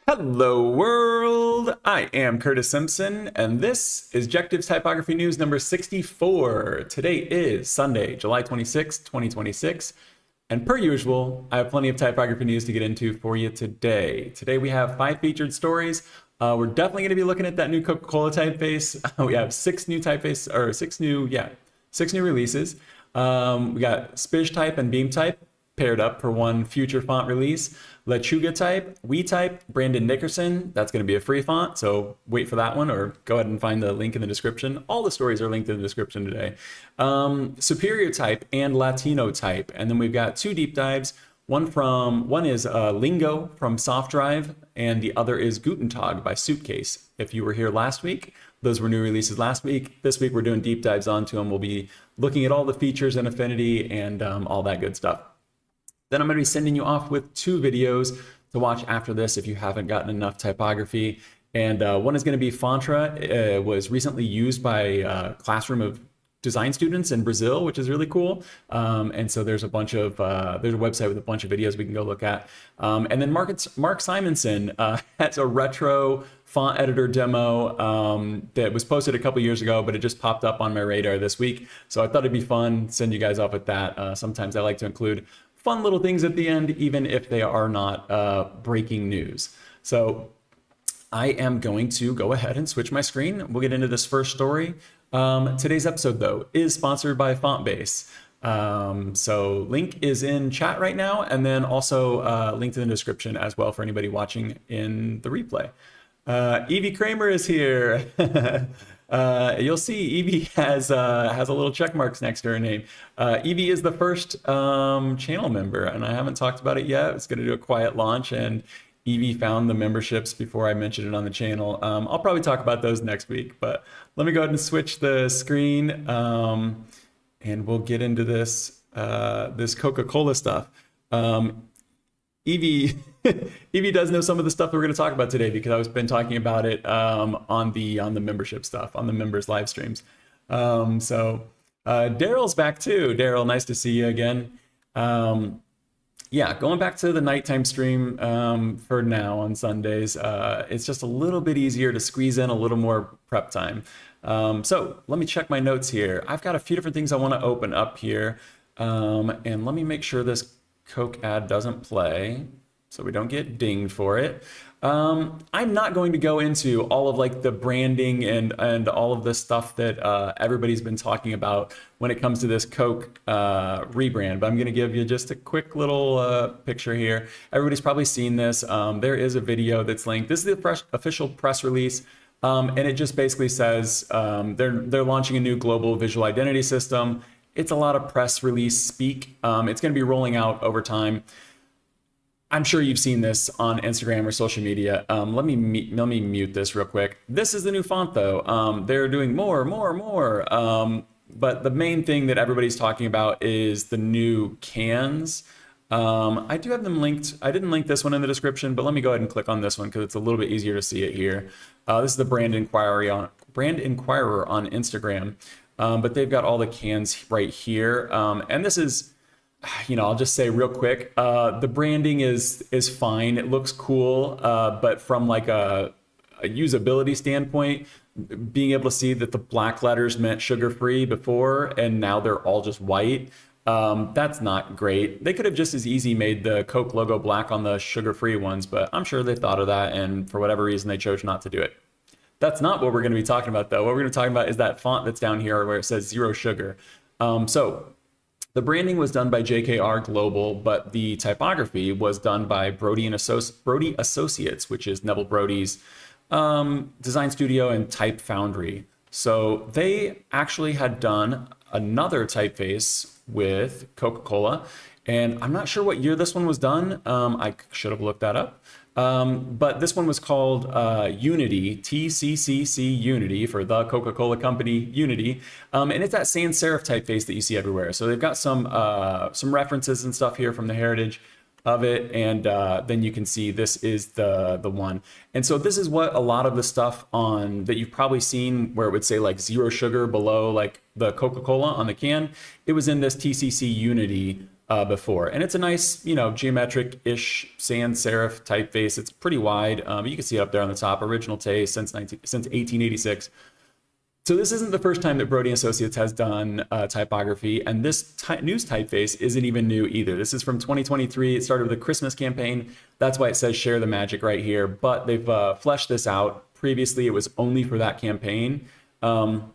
Hello world, I am Curtis Simpson, and this is Jectives Typography News number 64. Today is Sunday, July 26th, 2026, and per usual, I have plenty of typography news to get into for you today. Today we have 5 featured stories. We're definitely going to be looking at that new Coca-Cola typeface. We have 6 new typeface, or 6 new releases. We got Spizh type and Beam type paired up for one future font release. Lechuga type, WeType, Brandon Nickerson. That's going to be a free font, so wait for that one, or go ahead and find the link in the description. All the stories are linked in the description today. Superior type and Latinotype, and then we've got 2 deep dives. One is Lingo from Softdrive, and the other is Gutentag by Suitcase. If you were here last week, those were new releases last week. This week we're doing deep dives onto them. We'll be looking at all the features and affinity and all that good stuff. Then I'm going to be sending you off with 2 videos to watch after this if you haven't gotten enough typography. And one is going to be Fontra. It was recently used by a classroom of design students in Brazil, which is really cool. And so there's a website with a bunch of videos we can go look at. And then Mark Simonson has a retro font editor demo that was posted a couple years ago, but it just popped up on my radar this week. So I thought it'd be fun, send you guys off with that. Sometimes I like to include fun little things at the end, even if they are not breaking news. So I am going to go ahead and switch my screen. We'll get into this first story. Today's episode, though, is sponsored by FontBase. So link is in chat right now, and then also linked in the description as well for anybody watching in the replay. Evie Kramer is here. You'll see Evie has a little check marks next to her name. Evie is the first channel member, and I haven't talked about it yet. It's going to do a quiet launch, and Evie found the memberships before I mentioned it on the channel. I'll probably talk about those next week, but let me go ahead and switch the screen, and we'll get into this this Coca-Cola stuff. Evie Evie does know some of the stuff that we're going to talk about today because I've been talking about it on the membership stuff, on the members live streams. Daryl's back too. Daryl, nice to see you again. Yeah, going back to the nighttime stream for now on Sundays, it's just a little bit easier to squeeze in a little more prep time. So let me check my notes here. I've got a few different things I want to open up here, and let me make sure this Coke ad doesn't play so we don't get dinged for it. I'm not going to go into all of like the branding and all of the stuff that everybody's been talking about when it comes to this Coke rebrand, but I'm going to give you just a quick little picture here. Everybody's probably seen this. There is a video that's linked. This is the official press release, and it just basically says they're launching a new global visual identity system. It's a lot of press release speak. It's going to be rolling out over time. I'm sure you've seen this on Instagram or social media. Let me mute this real quick. This is the new font, though. They're doing more. But the main thing that everybody's talking about is the new cans. I do have them linked. I didn't link this one in the description, but let me go ahead and click on this one because it's a little bit easier to see it here. This is the Brand Inquirer on Instagram. But they've got all the cans right here. And this is, I'll just say real quick, the branding is fine. It looks cool, but from like a usability standpoint, being able to see that the black letters meant sugar-free before, and now they're all just white, that's not great. They could have just as easy made the Coke logo black on the sugar-free ones, but I'm sure they thought of that, and for whatever reason, they chose not to do it. That's not what we're going to be talking about, though. What we're going to be talking about is that font that's down here where it says Zero Sugar. So the branding was done by JKR Global, but the typography was done by Brody Associates, which is Neville Brody's design studio and Type Foundry. So they actually had done another typeface with Coca-Cola, and I'm not sure what year this one was done. I should have looked that up. But this one was called Unity, TCCC Unity, for the Coca-Cola Company Unity. And it's that sans serif typeface that you see everywhere. So they've got some references and stuff here from the heritage of it, and then you can see this is the one. And so this is what a lot of the stuff on that you've probably seen where it would say like Zero Sugar below like the Coca-Cola on the can. It was in this TCC Unity before. And it's a nice, you know, geometric-ish sans serif typeface. It's pretty wide. You can see it up there on the top. Original taste since 1886. So this isn't the first time that Brody Associates has done typography, and this news typeface isn't even new either. This is from 2023. It started with a Christmas campaign. That's why it says share the magic right here, but they've fleshed this out. Previously, it was only for that campaign, and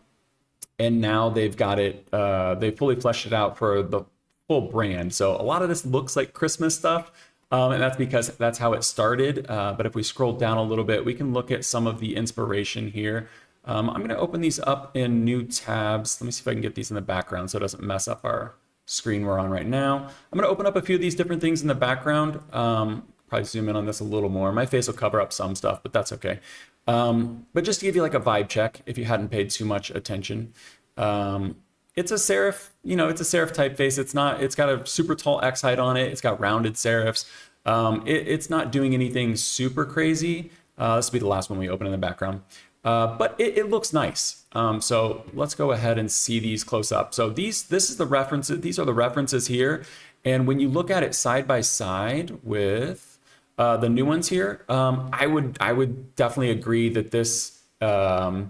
now they've got it, they fully fleshed it out for the full brand. So a lot of this looks like Christmas stuff, and that's because that's how it started. But if we scroll down a little bit, we can look at some of the inspiration here. I'm going to open these up in new tabs. Let me see if I can get these in the background so it doesn't mess up our screen we're on right now. I'm going to open up a few of these different things in the background. Probably zoom in on this a little more. My face will cover up some stuff, but that's okay. But just to give you like a vibe check, if you hadn't paid too much attention, it's a serif, you know, it's a serif typeface. It's got a super tall X height on it. It's got rounded serifs. It's not doing anything super crazy. This will be the last one we open in the background. But it looks nice. So let's go ahead and see these close up. So this is the references. These are the references here. And when you look at it side by side with the new ones here, I would definitely agree that this how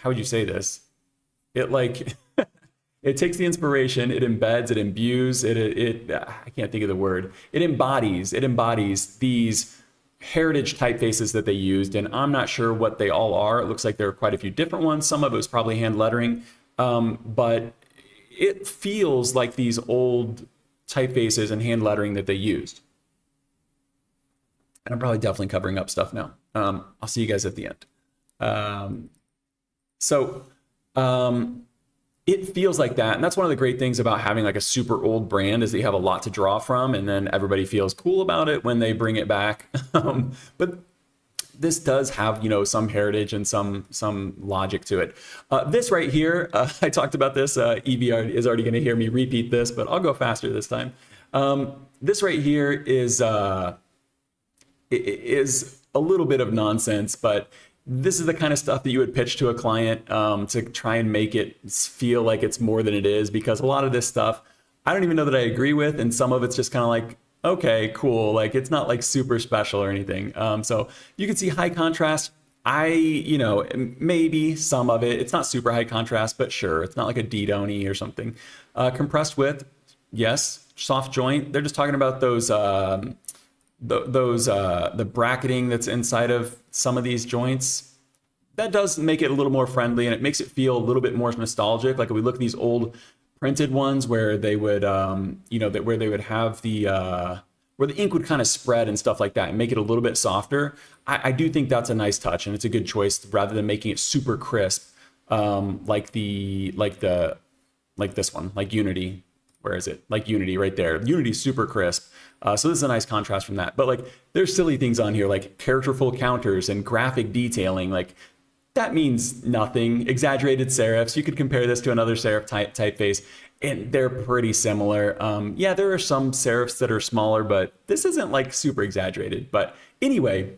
would you say this? It like it takes the inspiration, it embeds, it imbues, I can't think of the word. It embodies these heritage typefaces that they used, and I'm not sure what they all are. It looks like there are quite a few different ones. Some of it was probably hand lettering, but it feels like these old typefaces and hand lettering that they used. And I'm probably definitely covering up stuff now. I'll see you guys at the end. It feels like that. And that's one of the great things about having like a super old brand is that you have a lot to draw from, and then everybody feels cool about it when they bring it back. But this does have, you know, some heritage and some logic to it. This right here, I talked about this. Evie is already going to hear me repeat this, but I'll go faster this time. This right here is a little bit of nonsense, but this is the kind of stuff that you would pitch to a client to try and make it feel like it's more than it is, because a lot of this stuff, I don't even know that I agree with, and some of it's just kind of like, okay, cool, like it's not like super special or anything. So you can see high contrast. You know, maybe some of it, it's not super high contrast, but sure, it's not like a D-Donny or something. Compressed width, yes. Soft joint, they're just talking about those the bracketing that's inside of some of these joints. That does make it a little more friendly, and it makes it feel a little bit more nostalgic. Like if we look at these old printed ones where they would, you know, where they would have the where the ink would kind of spread and stuff like that, and make it a little bit softer. I do think that's a nice touch, and it's a good choice rather than making it super crisp, like this one, like Unity. Where is it? Like Unity right there. Unity's super crisp. So this is a nice contrast from that. But like there's silly things on here like characterful counters and graphic detailing. Like that means nothing. Exaggerated serifs. You could compare this to another serif typeface, and they're pretty similar. Yeah, there are some serifs that are smaller, but this isn't like super exaggerated. But anyway,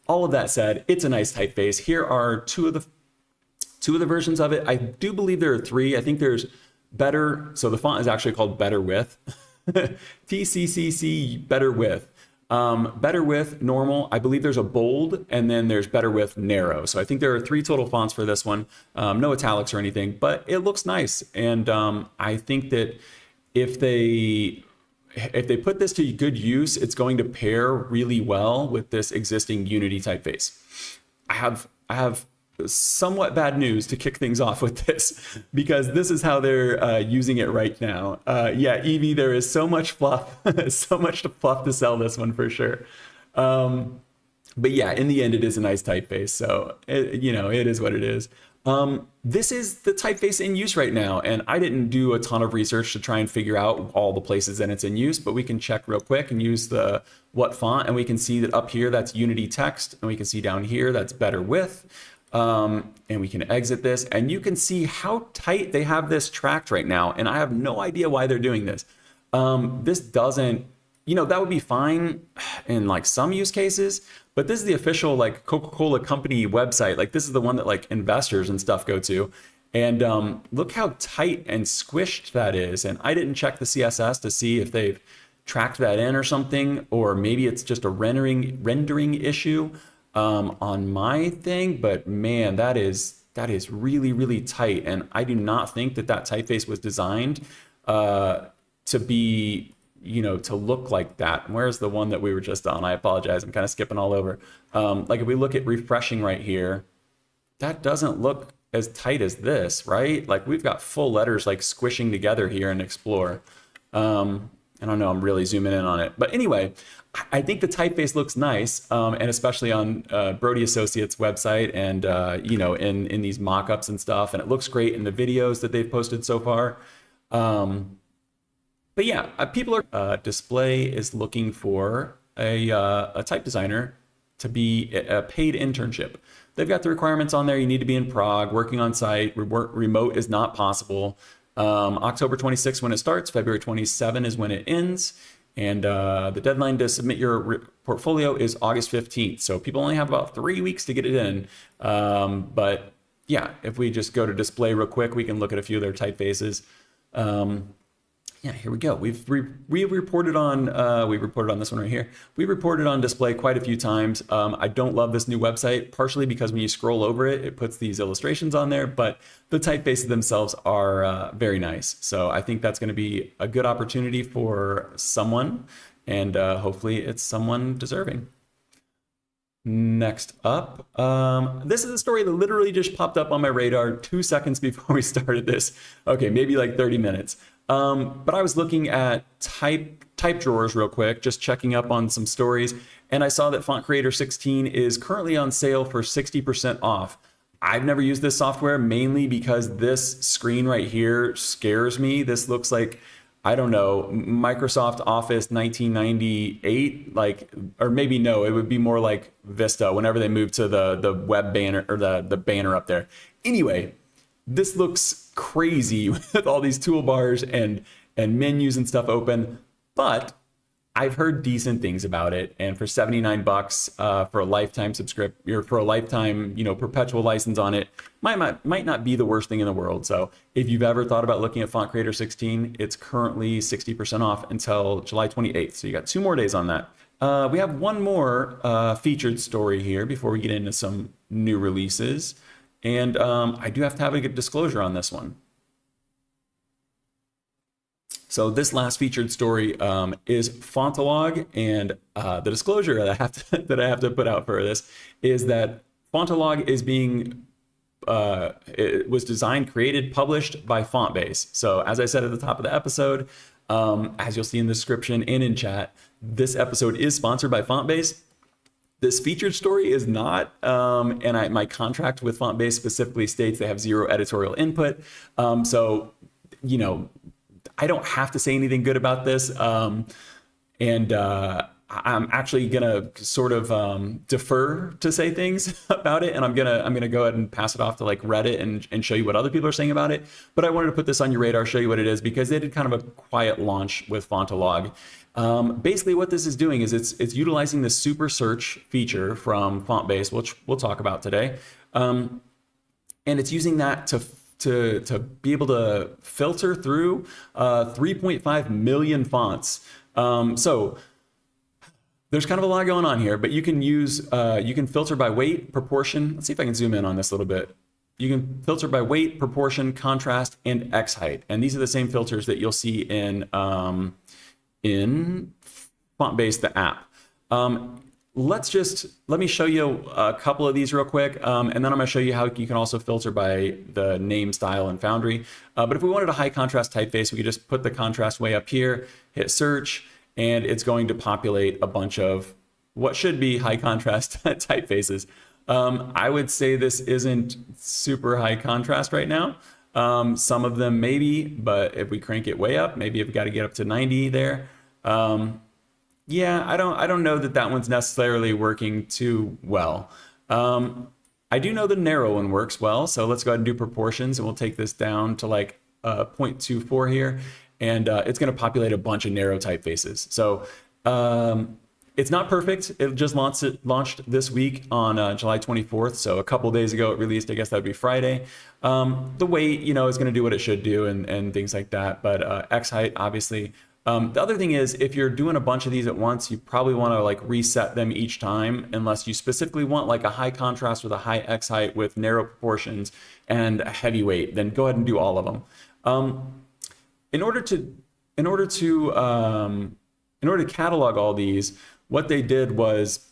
all of that said, it's a nice typeface. Here are two of the versions of it. I do believe there are three. I think there's Better, so the font is actually called Better With. TCCC Better With. Better With normal. I believe there's a bold, and then there's Better With narrow. So I think there are three total fonts for this one. No italics or anything, but it looks nice. And I think that if they put this to good use, it's going to pair really well with this existing Unity typeface. I have somewhat bad news to kick things off with this, because this is how they're using it right now. Yeah, Evie, there is so much fluff, so much fluff to sell this one for sure. But yeah, in the end, it is a nice typeface. So, you know, it is what it is. This is the typeface in use right now, and I didn't do a ton of research to try and figure out all the places that it's in use, but we can check real quick and use the what font, and we can see that up here, that's Unity text, and we can see down here, that's Better With. And we can exit this, and you can see how tight they have this tracked right now. And I have no idea why they're doing this. This doesn't, you know, that would be fine in like some use cases, but this is the official like Coca-Cola company website. Like this is the one that like investors and stuff go to. And look how tight and squished that is. And I didn't check the CSS to see if they've tracked that in or something, or maybe it's just a rendering issue on my thing. But man, that is really, really tight. And I do not think that typeface was designed to be, to look like that. Where's the one that we were just on? I apologize. I'm kind of skipping all over. Like if we look at refreshing right here, that doesn't look as tight as this, right? Like we've got full letters like squishing together here in Explore. I don't know, I'm really zooming in on it. But anyway, I think the typeface looks nice, and especially on Brody Associates website and, in these mock-ups and stuff. And it looks great in the videos that they've posted so far. But yeah, people are, Display is looking for a type designer to be a paid internship. They've got the requirements on there. You need to be in Prague, working on site. Remote is not possible. October 26th when it starts, February 27 is when it ends. And the deadline to submit your portfolio is August 15th. So people only have about 3 weeks to get it in. But yeah, if we just go to Display real quick, we can look at a few of their typefaces. Yeah, here we go. We reported on this one right here. We reported on Display quite a few times. I don't love this new website, partially because when you scroll over it, it puts these illustrations on there, but the typefaces themselves are very nice. So I think that's going to be a good opportunity for someone, and hopefully it's someone deserving. Next up, this is a story that literally just popped up on my radar 2 seconds before we started this. Okay, maybe like 30 minutes. But I was looking at type drawers real quick, just checking up on some stories, and I saw that FontCreator 16 is currently on sale for 60% off. I've never used this software, mainly because this screen right here scares me. This looks like, I don't know, Microsoft Office 1998, or maybe no, it would be more like Vista whenever they moved to the web banner, or the banner up there. Anyway, this looks crazy with all these toolbars and menus and stuff open, but I've heard decent things about it. And for 79 bucks for a lifetime subscription, or for a lifetime, perpetual license on it, might not be the worst thing in the world. So if you've ever thought about looking at FontCreator 16, it's currently 60% off until July 28th. So you got 2 more days on that. We have one more featured story here before we get into some new releases. And I do have to have a good disclosure on this one. So this last featured story is Fontalog, and the disclosure that I have to put out for this is that Fontalog is it was designed, created, published by FontBase. So as I said at the top of the episode, as you'll see in the description and in chat, this episode is sponsored by FontBase. This featured story is not, and my contract with FontBase specifically states they have 0 editorial input. So, I don't have to say anything good about this. And I'm actually gonna sort of defer to say things about it, and I'm gonna go ahead and pass it off to like Reddit and show you what other people are saying about it. But I wanted to put this on your radar, show you what it is, because they did kind of a quiet launch with Fontalog. Basically what this is doing is it's utilizing the SuperSearch feature from FontBase, which we'll talk about today. And it's using that to be able to filter through 3.5 million fonts. So there's kind of a lot going on here, but you can filter by weight, proportion. Let's see if I can zoom in on this a little bit. You can filter by weight, proportion, contrast, and X height. And these are the same filters that you'll see in FontBase, the app. Let me show you a couple of these real quick, and then I'm going to show you how you can also filter by the name, style, and Foundry. But if we wanted a high contrast typeface, we could just put the contrast way up here, hit search, and it's going to populate a bunch of what should be high contrast typefaces. I would say this isn't super high contrast right now. Some of them maybe, but if we crank it way up, maybe we've got to get up to 90 there. Yeah, I don't know that one's necessarily working too well. I do know the narrow one works well, so let's go ahead and do proportions, and we'll take this down to like 0.24 here, and it's going to populate a bunch of narrow typefaces. So It's not perfect. It just launched this week on July 24th. So a couple days ago it released. I guess that would be Friday. The weight, is going to do what it should do and things like that. But X height, obviously. The other thing is, if you're doing a bunch of these at once, you probably want to like reset them each time, unless you specifically want like a high contrast with a high X height with narrow proportions and a heavy weight. Then go ahead and do all of them. In order to catalog all these, what they did was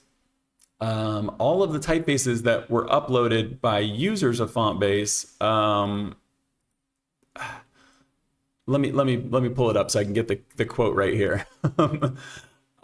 all of the typefaces that were uploaded by users of FontBase. Let me pull it up so I can get the quote right here.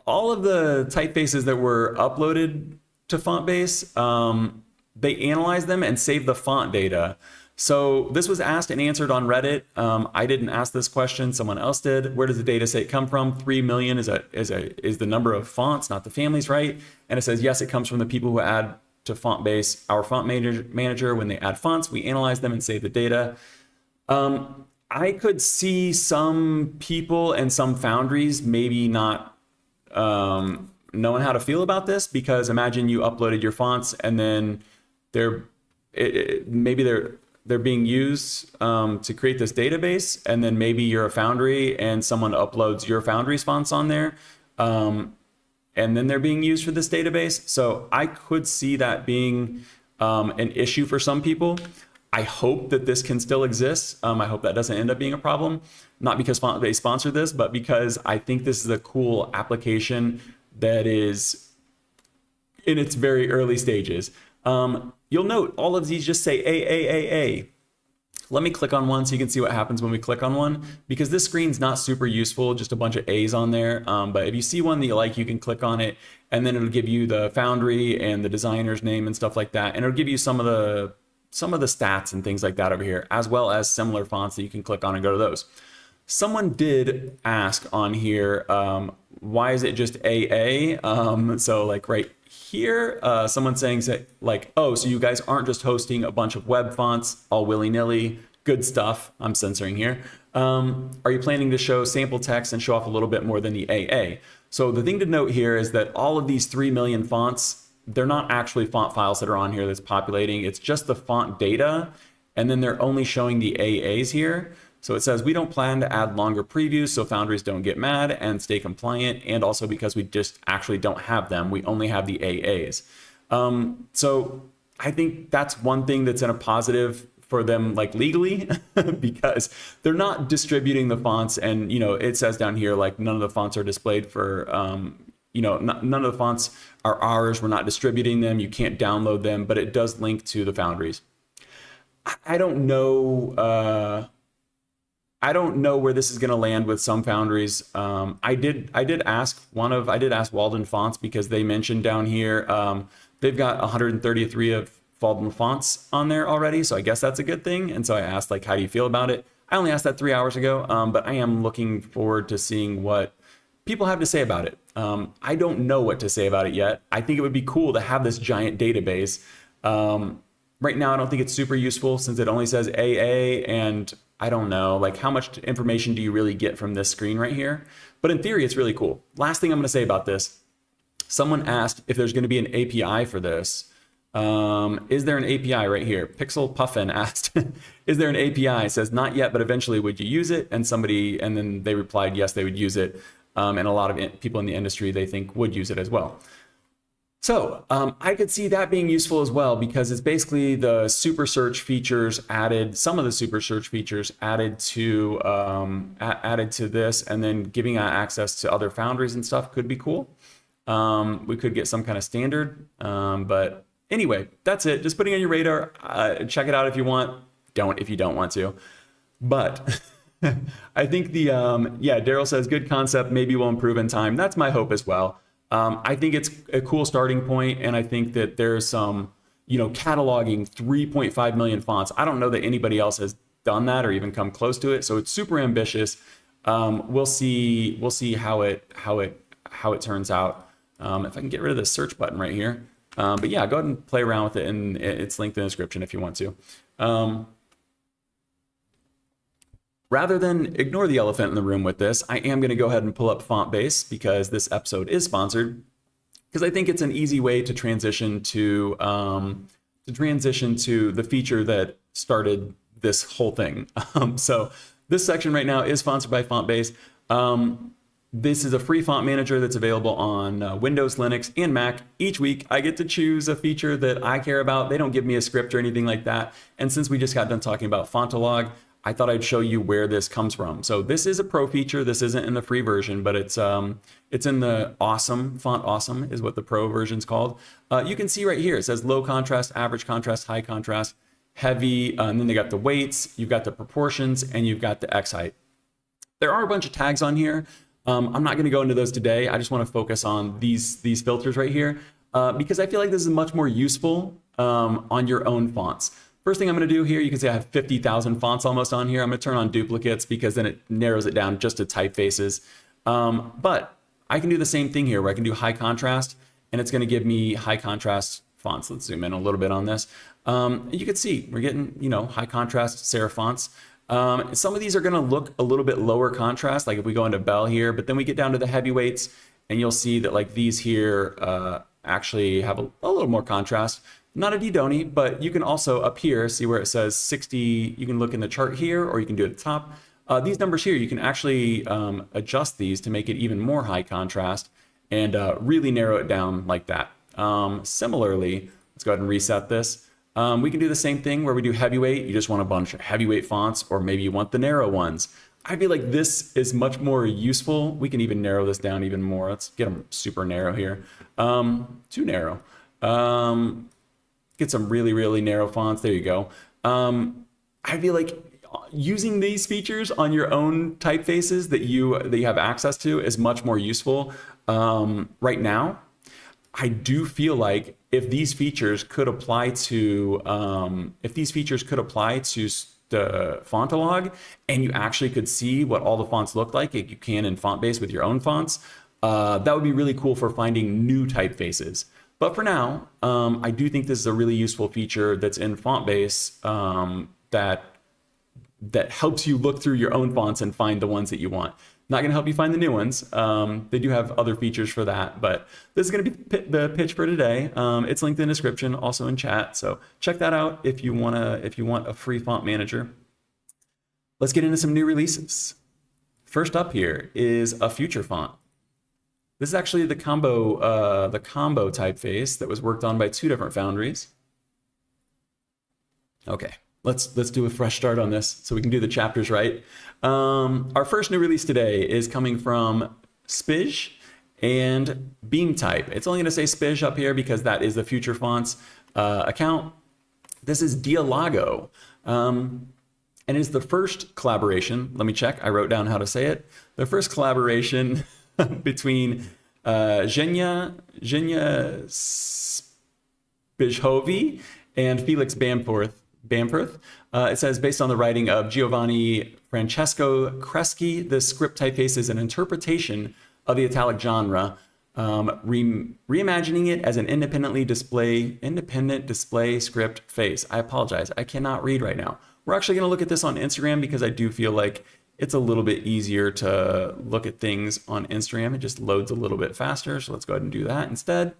All of the typefaces that were uploaded to FontBase, they analyzed them and saved the font data. So this was asked and answered on Reddit. I didn't ask this question, someone else did. Where does the data set come from? 3 million is the number of fonts, not the families, right? And it says, yes, it comes from the people who add to FontBase, our font manager. When they add fonts, we analyze them and save the data. I could see some people and some foundries maybe not knowing how to feel about this, because imagine you uploaded your fonts and then maybe they're being used to create this database, and then maybe you're a foundry and someone uploads your foundry's fonts on there, and then they're being used for this database. So I could see that being an issue for some people. I hope that this can still exist. I hope that doesn't end up being a problem, not because FontBase sponsored this, but because I think this is a cool application that is in its very early stages. You'll note all of these just say A. Let me click on one so you can see what happens when we click on one, because this screen's not super useful, just a bunch of A's on there. But if you see one that you like, you can click on it, and then it'll give you the foundry and the designer's name and stuff like that. And it'll give you some of the stats and things like that over here, as well as similar fonts that you can click on and go to those. Someone did ask on here, why is it just AA? So like right here, someone's saying like, oh, so you guys aren't just hosting a bunch of web fonts all willy-nilly. Good stuff. I'm censoring here. Are you planning to show sample text and show off a little bit more than the AA? So the thing to note here is that all of these 3 million fonts, they're not actually font files that are on here that's populating. It's just the font data, and then they're only showing the AAs here. So it says we don't plan to add longer previews so foundries don't get mad and stay compliant, and also because we just actually don't have them. We only have the AAs. So I think that's one thing that's in a positive for them, like legally, because they're not distributing the fonts. And, it says down here, like none of the fonts are displayed for, none of the fonts are ours. We're not distributing them. You can't download them, but it does link to the foundries. I don't know. I don't know where this is going to land with some foundries. I did ask Walden Fonts, because they mentioned down here they've got 133 of Walden Fonts on there already, so I guess that's a good thing. And so I asked, like, how do you feel about it? I only asked that 3 hours ago, but I am looking forward to seeing what people have to say about it. I don't know what to say about it yet. I think it would be cool to have this giant database. Right now, I don't think it's super useful since it only says AA, and I don't know, like, how much information do you really get from this screen right here? But in theory, it's really cool. Last thing I'm going to say about this, someone asked if there's going to be an API for this. Is there an API right here? Pixel Puffin asked, is there an API? It says not yet, but eventually would you use it? And then they replied, yes, they would use it. And a lot of people in the industry, they think, would use it as well. So I could see that being useful as well, because it's basically the SuperSearch features added, some of the SuperSearch features added to this, and then giving access to other foundries and stuff could be cool. We could get some kind of standard, but anyway, that's it. Just putting on your radar. Check it out if you want. Don't if you don't want to. But I think Daryl says good concept. Maybe will improve in time. That's my hope as well. I think it's a cool starting point, and I think that there's some, cataloging 3.5 million fonts. I don't know that anybody else has done that or even come close to it. So it's super ambitious. We'll see how it turns out. If I can get rid of the search button right here. But yeah, go ahead and play around with it, and it's linked in the description if you want to. Rather than ignore the elephant in the room with this, I am going to go ahead and pull up FontBase, because this episode is sponsored because I think it's an easy way to transition to the feature that started this whole thing. So this section right now is sponsored by FontBase. This is a free font manager that's available on Windows, Linux, and Mac. Each week, I get to choose a feature that I care about. They don't give me a script or anything like that. And since we just got done talking about Fontalog, I thought I'd show you where this comes from. So this is a pro feature. This isn't in the free version, but it's in the awesome, Font Awesome is what the pro version's called. You can see right here, it says low contrast, average contrast, high contrast, heavy, and then they got the weights, you've got the proportions, and you've got the X height. There are a bunch of tags on here. I'm not going to go into those today. I just want to focus on these filters right here because I feel like this is much more useful on your own fonts. First thing I'm going to do here, you can see I have 50,000 fonts almost on here. I'm going to turn on duplicates because then it narrows it down just to typefaces. But I can do the same thing here where I can do high contrast and it's going to give me high contrast fonts. Let's zoom in a little bit on this. You can see we're getting, high contrast serif fonts. Some of these are going to look a little bit lower contrast, like if we go into Bell here, but then we get down to the heavyweights and you'll see that like these here actually have a little more contrast. Not a D-Doni, but you can also up here see where it says 60, you can look in the chart here or you can do it at the top. These numbers here, you can actually adjust these to make it even more high contrast and really narrow it down like that. Similarly, let's go ahead and reset this. We can do the same thing where we do heavyweight. You just want a bunch of heavyweight fonts, or maybe you want the narrow ones. I feel like this is much more useful. We can even narrow this down even more. Let's get them super narrow here. Too narrow. Get some really, really narrow fonts. There you go. I feel like using these features on your own typefaces that you have access to is much more useful right now. I do feel like if these features could apply to the Fontalog and you actually could see what all the fonts look like you can in FontBase with your own fonts, that would be really cool for finding new typefaces. But for now, I do think this is a really useful feature that's in FontBase that helps you look through your own fonts and find the ones that you want. Not going to help you find the new ones. They do have other features for that, but this is going to be the pitch for today. It's linked in the description, also in chat. So check that out if you want a free font manager. Let's get into some new releases. First up here is a future font. This is actually the combo typeface that was worked on by two different foundries. Okay. Let's do a fresh start on this so we can do the chapters right. Our first new release today is coming from Spizh and WeType. It's only going to say Spizh up here because that is the Future Fonts account. This is Dialogo, and it's the first collaboration. Let me check. I wrote down how to say it. The first collaboration between Zhenya Spizhovi and Felix Bamforth. It says, based on the writing of Giovanni Francesco Cresci, the script typeface is an interpretation of the italic genre, reimagining it as an independent display script face. I apologize, I cannot read right now. We're actually going to look at this on Instagram because I do feel like it's a little bit easier to look at things on Instagram. It just loads a little bit faster, so let's go ahead and do that instead.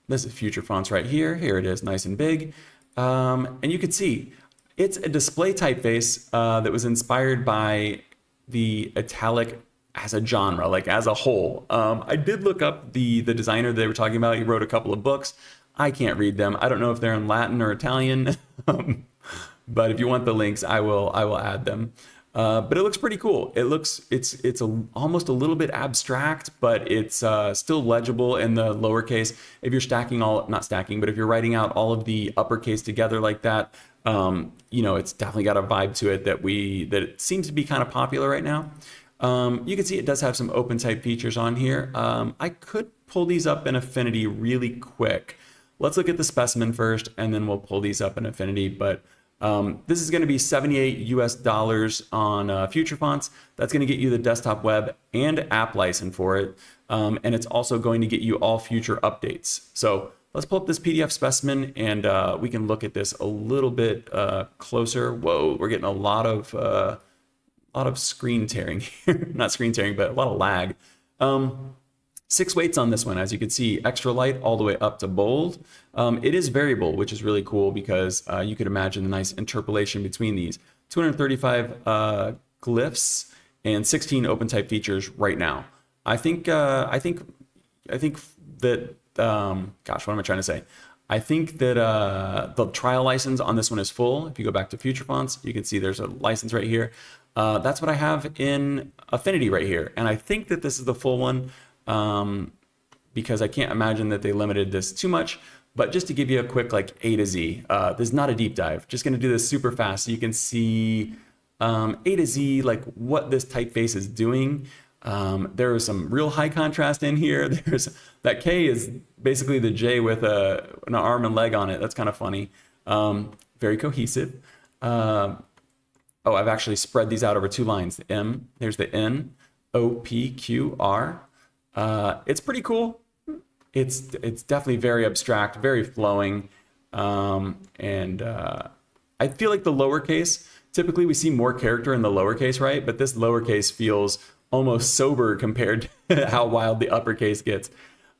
This is Future Fonts right here. Here it is, nice and big. And you can see it's a display typeface that was inspired by the italic as a genre, like as a whole. I did look up the designer they were talking about. He wrote a couple of books. I can't read them. I don't know if they're in Latin or Italian, but if you want the links, I will add them. But it looks pretty cool. It's almost a little bit abstract, but it's still legible in the lowercase. If you're if you're writing out all of the uppercase together like that, it's definitely got a vibe to it that it seems to be kind of popular right now. You can see it does have some open type features on here. I could pull these up in Affinity really quick. Let's look at the specimen first, and then we'll pull these up in Affinity. But this is going to be $78 US on Future Fonts. That's going to get you the desktop web and app license for it. And it's also going to get you all future updates. So let's pull up this PDF specimen and we can look at this a little bit closer. Whoa, we're getting a lot of screen tearing here. Not screen tearing, but a lot of lag. 6 weights on this one, as you can see, extra light all the way up to bold. It is variable, which is really cool because you could imagine the nice interpolation between these. 235 glyphs and 16 OpenType features right now. I think that gosh, what am I trying to say? I think that the trial license on this one is full. If you go back to Future Fonts, you can see there's a license right here. That's what I have in Affinity right here, and I think that this is the full one because I can't imagine that they limited this too much. But just to give you a quick like A to Z, this is not a deep dive. Just going to do this super fast so you can see A to Z, like what this typeface is doing. There is some real high contrast in here. There's that K is basically the J with an arm and leg on it. That's kind of funny. Very cohesive. Oh, I've actually spread these out over 2 lines. The M, there's the N, O, P, Q, R. It's pretty cool. It's definitely very abstract, very flowing. And I feel like the lowercase, typically we see more character in the lowercase, right? But this lowercase feels almost sober compared to how wild the uppercase gets.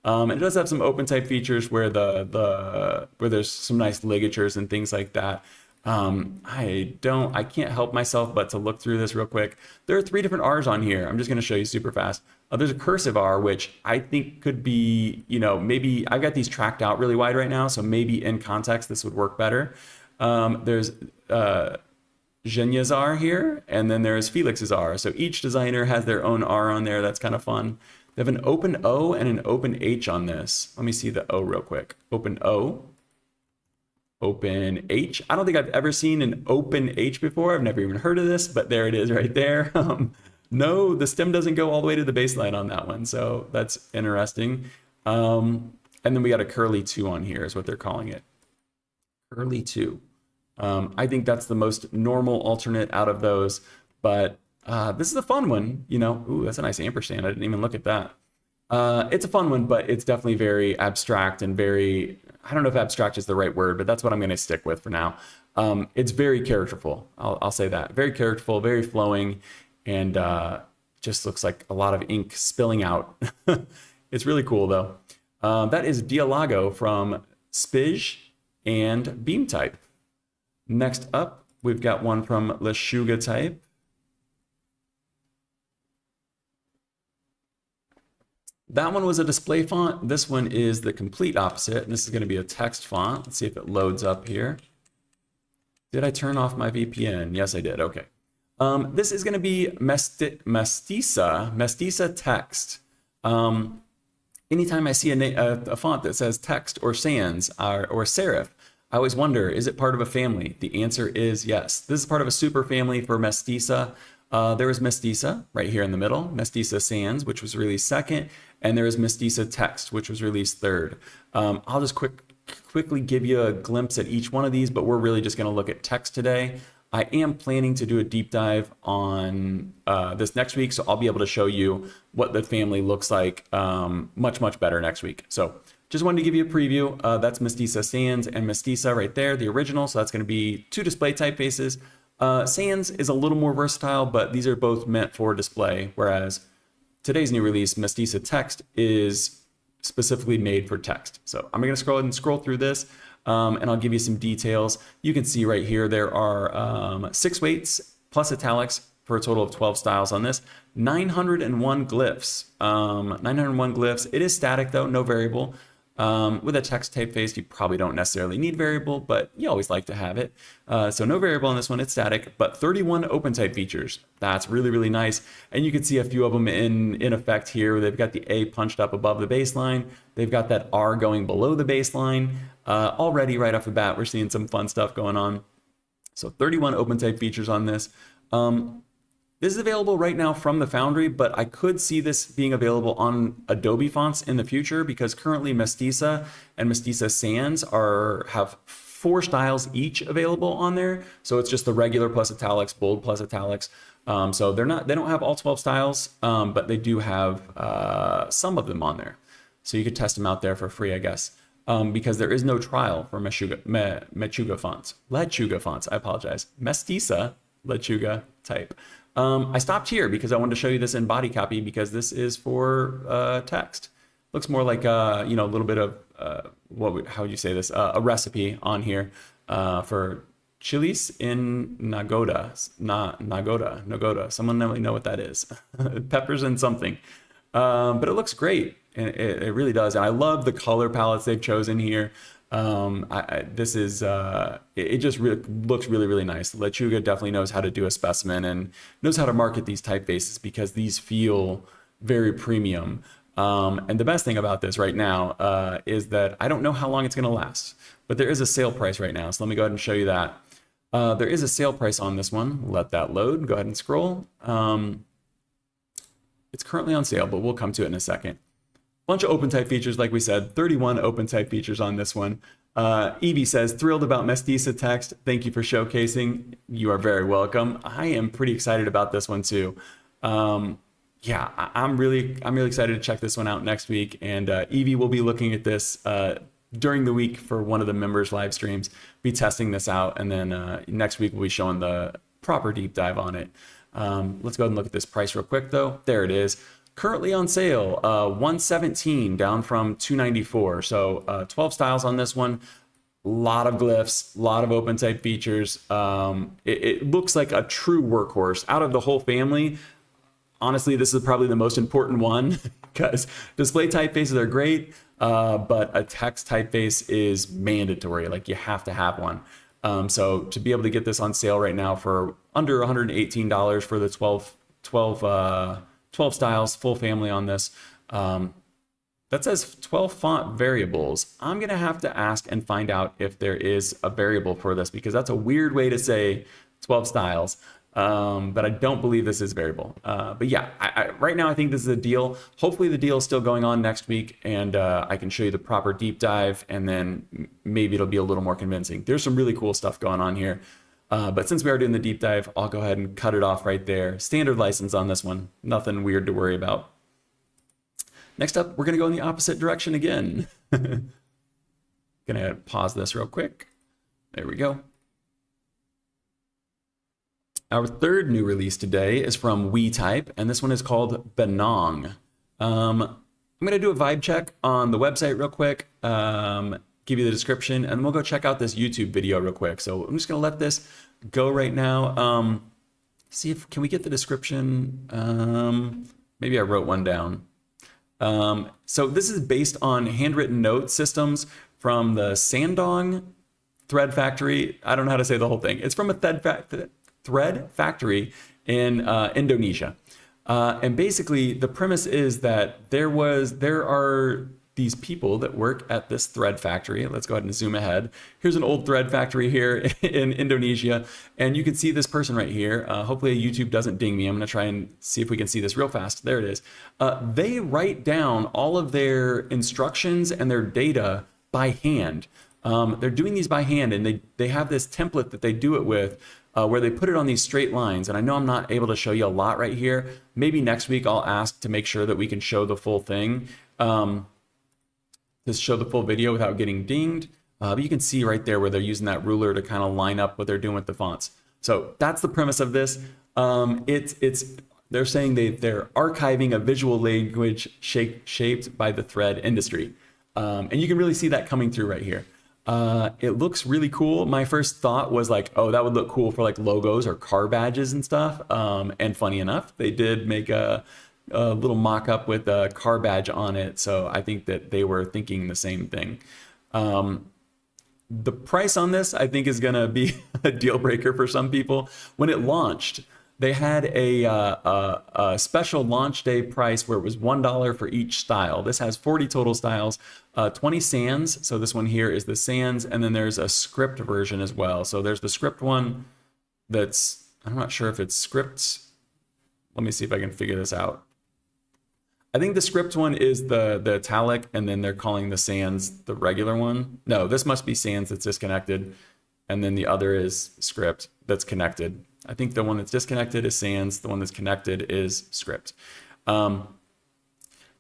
It does have some OpenType features where where there's some nice ligatures and things like that. I can't help myself but to look through this real quick. There are 3 different R's on here. I'm just going to show you super fast. There's a cursive R, which I think could be, maybe I've got these tracked out really wide right now, so maybe in context this would work better. There's Genia's R here, and then there's Felix's R. So each designer has their own R on there. That's kind of fun. They have an open O and an open H on this. Let me see the O real quick. Open O, open H. I don't think I've ever seen an open H before. I've never even heard of this, but there it is right there. No, the stem doesn't go all the way to the baseline on that one, so that's interesting. And then we got a curly 2 on here is what they're calling it. Curly 2. I think that's the most normal alternate out of those, but this is a fun one, Ooh, that's a nice ampersand. I didn't even look at that. It's a fun one, but it's definitely very abstract and very, I don't know if abstract is the right word, but that's what I'm going to stick with for now. It's very characterful. I'll say that. Very characterful, very flowing, and just looks like a lot of ink spilling out. It's really cool, though. That is Dialogo from Spizh and WeType. Next up, we've got one from Lechuga Type. That one was a display font. This one is the complete opposite, and this is going to be a text font. Let's see if it loads up here. Did I turn off my VPN? Yes, I did. Okay. This is going to be Mestiza text. Anytime I see a font that says text or sans or serif, I always wonder, is it part of a family? The answer is yes. This is part of a super family for Mestiza. There is Mestiza right here in the middle, Mestiza Sans, which was released 2nd, and there is Mestiza Text, which was released 3rd. I'll just quickly give you a glimpse at each one of these, but we're really just going to look at text today. I am planning to do a deep dive on this next week, so I'll be able to show you what the family looks like much, much better next week. So just wanted to give you a preview. That's Mestiza Sans and Mestiza right there, the original. So that's going to be 2 display typefaces. Sans is a little more versatile, but these are both meant for display, whereas today's new release, Mestiza Text, is specifically made for text. So I'm going to scroll through this, and I'll give you some details. You can see right here there are 6 weights plus italics for a total of 12 styles on this. 901 glyphs. 901 glyphs. It is static though, no variable. With a text typeface, you probably don't necessarily need variable, but you always like to have it. So no variable on this one, it's static, but 31 OpenType features. That's really, really nice. And you can see a few of them in effect here. They've got the A punched up above the baseline. They've got that R going below the baseline. Already right off the bat, we're seeing some fun stuff going on. So 31 OpenType features on this. This is available right now from the Foundry, but I could see this being available on Adobe fonts in the future because currently Mestiza and Mestiza Sans have 4 styles each available on there. So it's just the regular plus italics, bold plus italics. So they don't have all 12 styles, but they do have some of them on there. So you could test them out there for free, I guess, because there is no trial for Lechuga fonts. Lechuga fonts, I apologize. Mestiza Lechuga Type. I stopped here because I wanted to show you this in body copy because this is for text. looks more like you know, a little bit of how would you say this? A recipe on here for chilies in Nagoda. Someone let me know what that is. Peppers and something. But it looks great. And it really does. And I love the color palettes they've chosen here. This is, it just really looks really, really nice. Lechuga definitely knows how to do a specimen and knows how to market these typefaces because these feel very premium. And the best thing about this right now is that I don't know how long it's going to last, but there is a sale price right now. So let me go ahead and show you that. There is a sale price on this one. Let that load. Go ahead and scroll. It's currently on sale, but we'll come to it in a second. Bunch of OpenType features, like we said, 31 OpenType features on this one. Evie says, thrilled about Mestiza text. Thank you for showcasing. You are very welcome. I am pretty excited about this one too. Yeah, I'm really excited to check this one out next week. And Evie will be looking at this during the week for one of the members' live streams, be testing this out. And then next week we'll be showing the proper deep dive on it. Let's go ahead and look at this price real quick though. There it is. Currently on sale, $117 down from $294. So 12 styles on this one. A lot of glyphs, a lot of OpenType features. It looks like a true workhorse. Out of the whole family, honestly, this is probably the most important one because display typefaces are great, but a text typeface is mandatory. Like you have to have one. So to be able to get this on sale right now for under $118 for the 12 styles, full family on this. That says 12 font variables. I'm going to have to ask and find out if there is a variable for this because that's a weird way to say 12 styles. But I don't believe this is variable. But yeah, right now I think this is a deal. Hopefully the deal is still going on next week and I can show you the proper deep dive and then maybe it'll be a little more convincing. There's some really cool stuff going on here. But since we are doing the deep dive, I'll go ahead and cut it off right there. Standard license on this one. Nothing weird to worry about. Next up, we're going to go in the opposite direction again. Going to pause this real quick. There we go. Our third new release today is from WeType, and this one is called Benang. I'm going to do a vibe check on the website real quick. Give you the description and we'll go check out this YouTube video real quick. So I'm just gonna let this go right now. See if, can we get the description? Maybe I wrote one down. So this is based on handwritten note systems from the Sandong thread factory. I don't know how to say the whole thing. It's from a thread factory in Indonesia. And basically the premise is that there are these people that work at this thread factory. Let's go ahead and zoom ahead. Here's an old thread factory here in Indonesia. And you can see this person right here. Hopefully YouTube doesn't ding me. I'm gonna try and see if we can see this real fast. There it is. They write down all of their instructions and their data by hand. They're doing these by hand and they have this template that they do it with where they put it on these straight lines. And I know I'm not able to show you a lot right here. Maybe next week I'll ask to make sure that we can show the full thing. To show the full video without getting dinged. But you can see right there where they're using that ruler to kind of line up what they're doing with the fonts. So that's the premise of this. They're saying they're archiving a visual language shaped by the thread industry. And you can really see that coming through right here. It looks really cool. My first thought was like, oh, that would look cool for like logos or car badges and stuff. And funny enough, they did make a little mock-up with a car badge on it. So I think that they were thinking the same thing. The price on this, I think, is going to be a deal breaker for some people. When it launched, they had a special launch day price where it was $1 for each style. This has 40 total styles, 20 sans. So this one here is the sans, and then there's a script version as well. So there's the script one that's, I'm not sure if it's scripts. Let me see if I can figure this out. I think the script one is the italic, and then they're calling the sans the regular one. No, this must be sans that's disconnected, and then the other is script that's connected. I think the one that's disconnected is sans, the one that's connected is script. But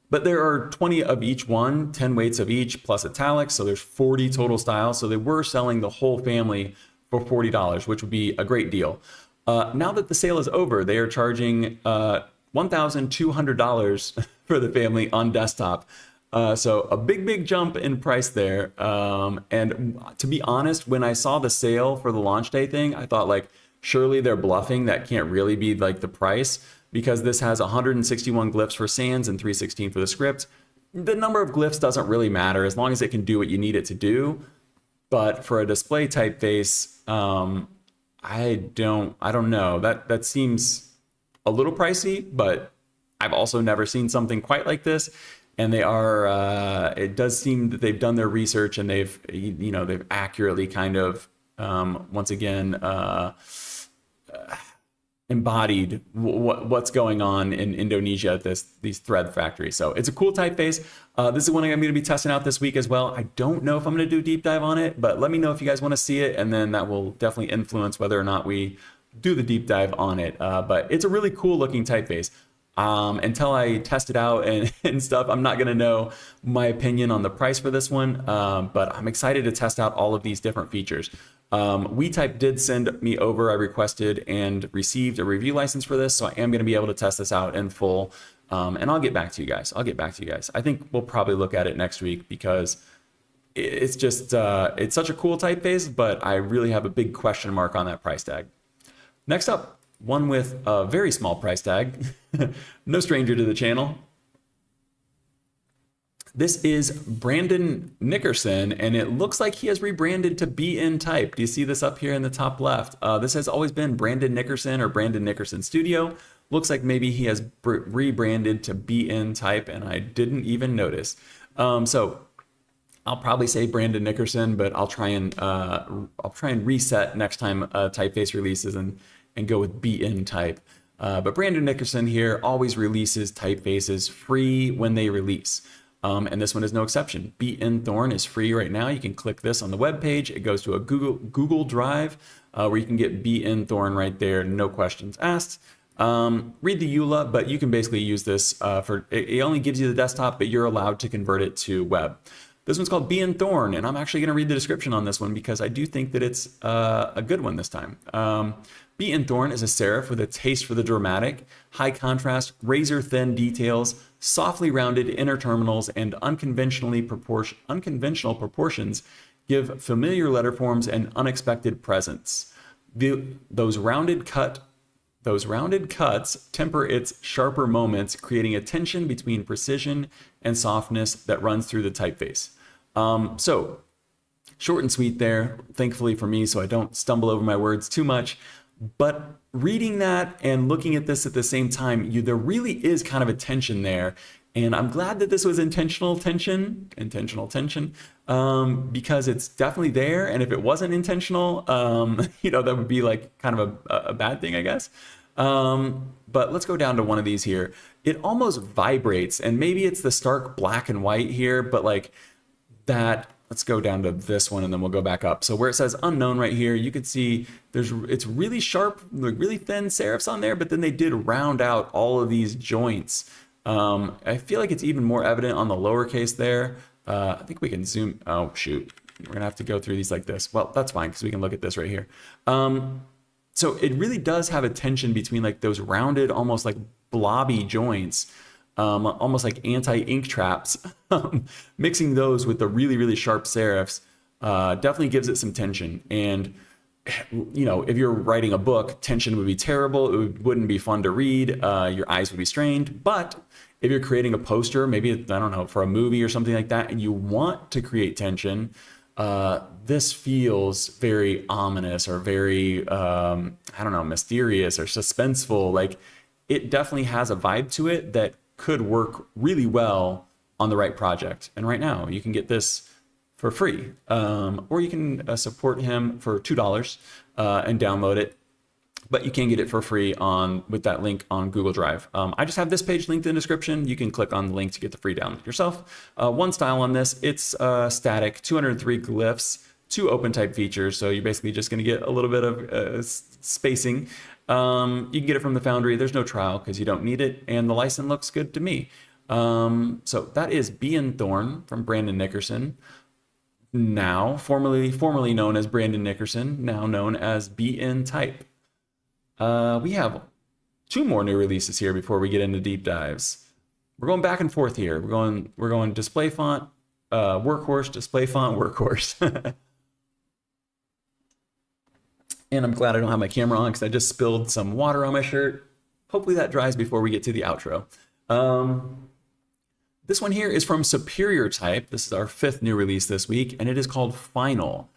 there are 20 of each one, 10 weights of each, plus italics, so there's 40 total styles. So they were selling the whole family for $40, which would be a great deal. Now that the sale is over, they are charging $1,200 for the family on desktop. So a big jump in price there. And to be honest, when I saw the sale for the launch day thing, I thought like, surely they're bluffing. That can't really be like the price, because this has 161 glyphs for sans and 316 for the script. The number of glyphs doesn't really matter as long as it can do what you need it to do. But for a display typeface, I don't know. That seems a little pricey, but I've also never seen something quite like this. And they are, it does seem that they've done their research and they've accurately kind of, once again, embodied what's going on in Indonesia at these thread factories. So it's a cool typeface. This is one I'm going to be testing out this week as well. I don't know if I'm going to do a deep dive on it, but let me know if you guys want to see it, and then that will definitely influence whether or not we do the deep dive on it. But it's a really cool looking typeface. Until I test it out and stuff, I'm not going to know my opinion on the price for this one, but I'm excited to test out all of these different features. WeType did send me over, I requested and received a review license for this, so I am going to be able to test this out in full, and I'll get back to you guys. I think we'll probably look at it next week, because it's just, it's such a cool typeface, but I really have a big question mark on that price tag. Next up, one with a very small price tag, no stranger to the channel. This is Brandon Nickerson, and it looks like he has rebranded to BNtype. Do you see this up here in the top left? This has always been Brandon Nickerson or Brandon Nickerson Studio. Looks like maybe he has rebranded to BNtype, and I didn't even notice. So I'll probably say Brandon Nickerson, but I'll try and reset next time typeface releases and go with BNtype. But Brandon Nickerson here always releases typefaces free when they release. And this one is no exception. Thorne is free right now. You can click this on the web page. It goes to a Google Drive where you can get Thorne right there, no questions asked. Read the EULA, but you can basically use this it only gives you the desktop, but you're allowed to convert it to web. This one's called Thorne, and I'm actually going to read the description on this one because I do think that it's a good one this time. Thorne is a serif with a taste for the dramatic, high contrast, razor thin details, softly rounded inner terminals, and unconventional proportions give familiar letter forms an unexpected presence. Those rounded cuts temper its sharper moments, creating a tension between precision and softness that runs through the typeface. So short and sweet there, thankfully for me, so I don't stumble over my words too much. But reading that and looking at this at the same time, there really is kind of a tension there. And I'm glad that this was intentional tension, because it's definitely there. And if it wasn't intentional, that would be like kind of a bad thing, I guess. But let's go down to one of these here. It almost vibrates, and maybe it's the stark black and white here, but like that. Let's go down to this one and then we'll go back up. So where it says unknown right here, you can see it's really sharp, like really thin serifs on there, but then they did round out all of these joints. I feel like it's even more evident on the lowercase there. I think we can zoom. Oh, shoot. We're going to have to go through these like this. Well, that's fine because we can look at this right here. So it really does have a tension between like those rounded, almost like blobby joints. Almost like anti-ink traps, mixing those with the really sharp serifs definitely gives it some tension. And, if you're writing a book, tension would be terrible. It wouldn't be fun to read. Your eyes would be strained. But if you're creating a poster, maybe, I don't know, for a movie or something like that, and you want to create tension, this feels very ominous or very, mysterious or suspenseful. Like, it definitely has a vibe to it that could work really well on the right project. And right now you can get this for free, or you can support him for $2 and download it, but you can get it for free with that link on Google Drive. I just have this page linked in the description. You can click on the link to get the free download yourself. One style on this, it's static, 203 glyphs, 2 open type features. So you're basically just going to get a little bit of spacing. You can get it from the Foundry. There's no trial because you don't need it, and the license looks good to me. So that is Thorne from Brandon Nickerson, now formerly known as Brandon Nickerson, now known as BNtype. We have 2 more new releases here before we get into deep dives. we're going back and forth here. We're going display font, workhorse, display font, workhorse. And I'm glad I don't have my camera on because I just spilled some water on my shirt. Hopefully that dries before we get to the outro. This one here is from Superior Type. This is our 5th new release this week, and it is called Final.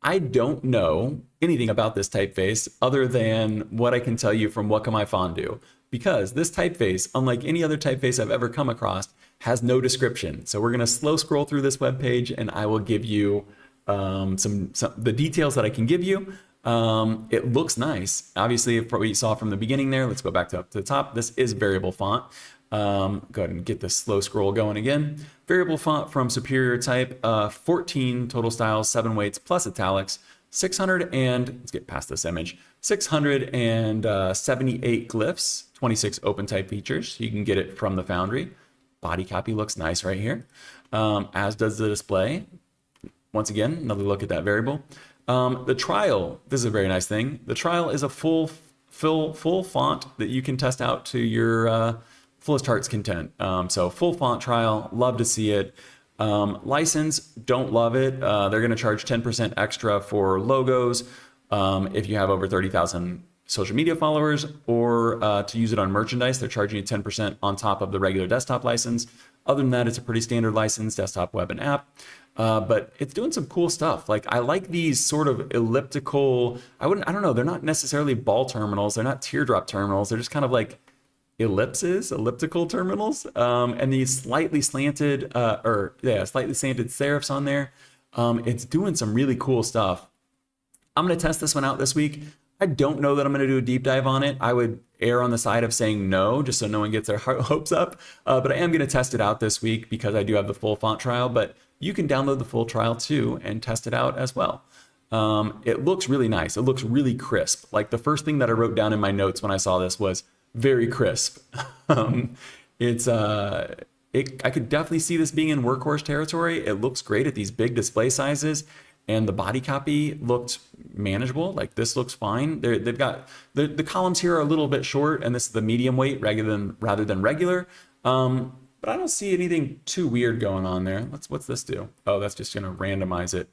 I don't know anything about this typeface other than what I can tell you from What Can My Font Do? Because this typeface, unlike any other typeface I've ever come across, has no description. So we're going to slow scroll through this web page, and I will give you the details that I can give you. It looks nice. Obviously, what you saw from the beginning there, let's go back to up to the top. This is variable font. Go ahead and get this slow scroll going again. Variable font from Superior Type, 14 total styles, 7 weights plus italics, 600 and, let's get past this image, 678 glyphs, 26 open type features. You can get it from the Foundry. Body copy looks nice right here, as does the display. Once again, another look at that variable. The trial, this is a very nice thing. The trial is a full font that you can test out to your fullest heart's content. So full font trial, love to see it. License, don't love it. They're going to charge 10% extra for logos if you have over 30,000 social media followers, or to use it on merchandise, they're charging you 10% on top of the regular desktop license. Other than that, it's a pretty standard license, desktop, web, and app. But it's doing some cool stuff. Like, I like these sort of elliptical, I don't know, they're not necessarily ball terminals, they're not teardrop terminals, they're just kind of like elliptical terminals, and these slightly slanted serifs on there. It's doing some really cool stuff. I'm going to test this one out this week. I don't know that I'm going to do a deep dive on it. I would err on the side of saying no, just so no one gets their hopes up. But I am going to test it out this week because I do have the full font trial, but you can download the full trial too and test it out as well. It looks really nice. It looks really crisp. Like, the first thing that I wrote down in my notes when I saw this was very crisp. I could definitely see this being in workhorse territory. It looks great at these big display sizes, and the body copy looked manageable. Like, this looks fine. They've got the columns here are a little bit short, and this is the medium weight rather than regular. But I don't see anything too weird going on there. What's this do? Oh, that's just gonna randomize it.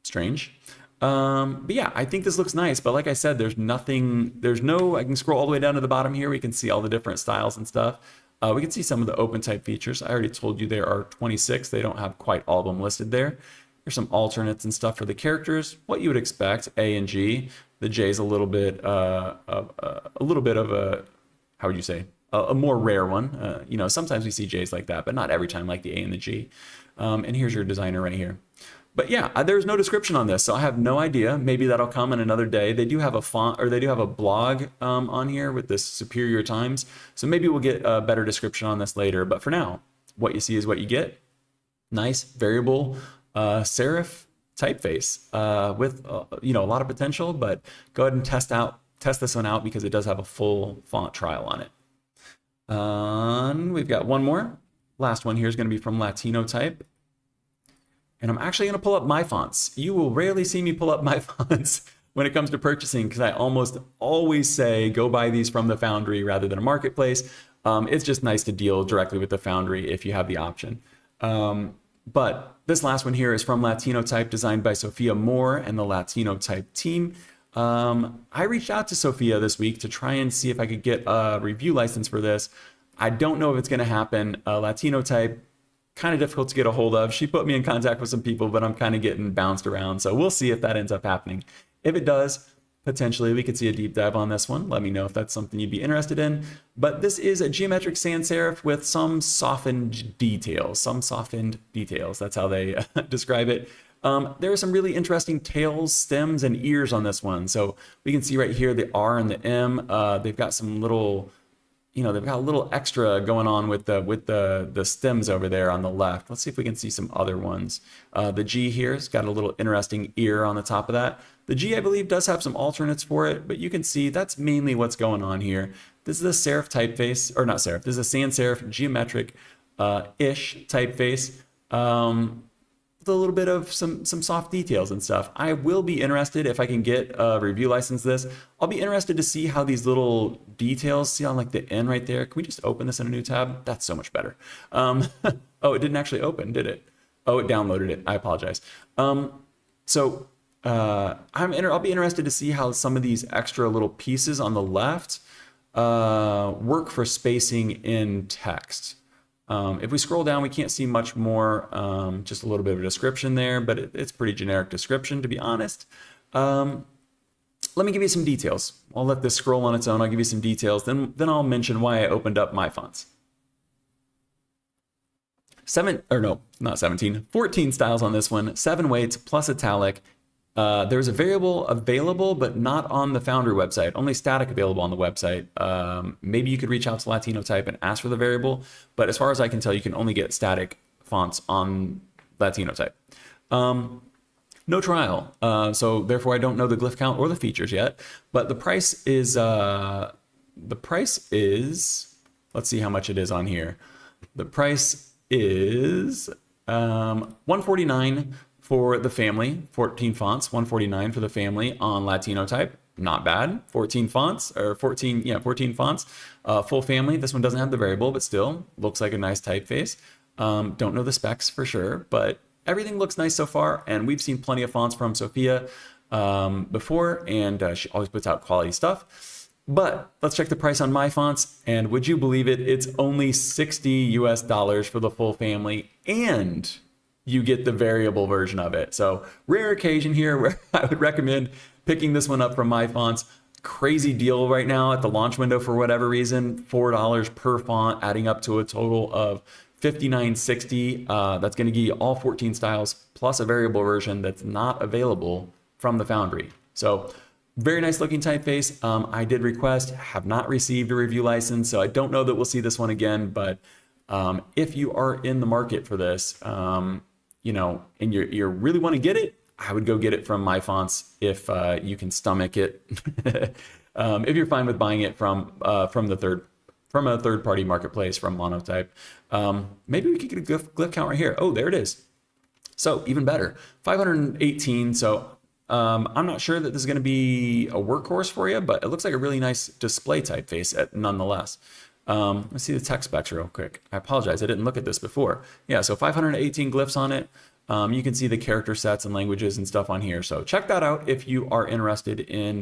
Strange. But yeah, I think this looks nice, but like I said, I can scroll all the way down to the bottom here. We can see all the different styles and stuff. We can see some of the open type features. I already told you there are 26. They don't have quite all of them listed there. Here's some alternates and stuff for the characters. What you would expect, A and G. The J is a little bit of a, how would you say, a more rare one. Sometimes we see J's like that, but not every time, like the A and the G. And here's your designer right here. But yeah, there's no description on this, so I have no idea. Maybe that'll come in another day. They do have a blog on here with this Superior Times, so maybe we'll get a better description on this later. But for now, what you see is what you get. Nice variable serif typeface with a lot of potential. But go ahead and test this one out because it does have a full font trial on it. We've got one more. Last one here is going to be from Latinotype. And I'm actually going to pull up my fonts. You will rarely see me pull up my fonts when it comes to purchasing, because I almost always say go buy these from the Foundry rather than a marketplace. It's just nice to deal directly with the Foundry if you have the option. But this last one here is from Latinotype, designed by Sophia Moore and the Latinotype team. I reached out to Sophia this week to try and see if I could get a review license for this. I don't know if it's going to happen. Latinotype, kind of difficult to get a hold of. She put me in contact with some people, but I'm kind of getting bounced around. So we'll see if that ends up happening. If it does, potentially we could see a deep dive on this one. Let me know if that's something you'd be interested in. But this is a geometric sans serif with some softened details. That's how they describe it. There are some really interesting tails, stems, and ears on this one. So we can see right here the R and the M. They've got some little, they've got a little extra going on with the stems over there on the left. Let's see if we can see some other ones. The G here has got a little interesting ear on the top of that. The G, I believe, does have some alternates for it, but you can see that's mainly what's going on here. This is a serif typeface, or not serif, this is a sans serif geometric ish typeface. with a little bit of some soft details and stuff. I will be interested if I can get a review license this. I'll be interested to see how these little details, see on like the N right there. Can we just open this in a new tab? That's so much better. Oh, it didn't actually open, did it? Oh, it downloaded it. I apologize. I'll be interested to see how some of these extra little pieces on the left work for spacing in text. If we scroll down, we can't see much more, just a little bit of a description there, but it's pretty generic description, to be honest. Let me give you some details. I'll let this scroll on its own. I'll give you some details. Then I'll mention why I opened up my fonts. 14 styles on this one, 7 weights plus italic. There's a variable available, but not on the Foundry website, only static available on the website. Maybe you could reach out to Latinotype and ask for the variable, but as far as I can tell, you can only get static fonts on Latinotype. No trial, so therefore I don't know the glyph count or the features yet, but the price is, let's see how much it is on here. The price is $149 for the family, 14 fonts, $149 for the family on Latinotype. Not bad. 14 fonts, or 14 fonts, full family. This one doesn't have the variable, but still looks like a nice typeface. Don't know the specs for sure, but everything looks nice so far. And we've seen plenty of fonts from Sophia before, and she always puts out quality stuff. But let's check the price on my fonts, and would you believe it? It's only $60 US for the full family, and you get the variable version of it. So rare occasion here where I would recommend picking this one up from my fonts. Crazy deal right now at the launch window for whatever reason, $4 per font, adding up to a total of $59.60. That's going to give you all 14 styles plus a variable version that's not available from the Foundry. So very nice looking typeface. I did request, have not received a review license, so I don't know that we'll see this one again, but if you are in the market for this, and you really want to get it, I would go get it from my fonts if you can stomach it. If you're fine with buying it from a third party marketplace from Monotype. Maybe we could get a glyph count right here. Oh, there it is. So even better, 518. So I'm not sure that this is going to be a workhorse for you, but it looks like a really nice display typeface nonetheless. Let's see the text specs real quick. I apologize, I didn't look at this before. Yeah, so 518 glyphs on it. You can see the character sets and languages and stuff on here. So check that out if you are interested in,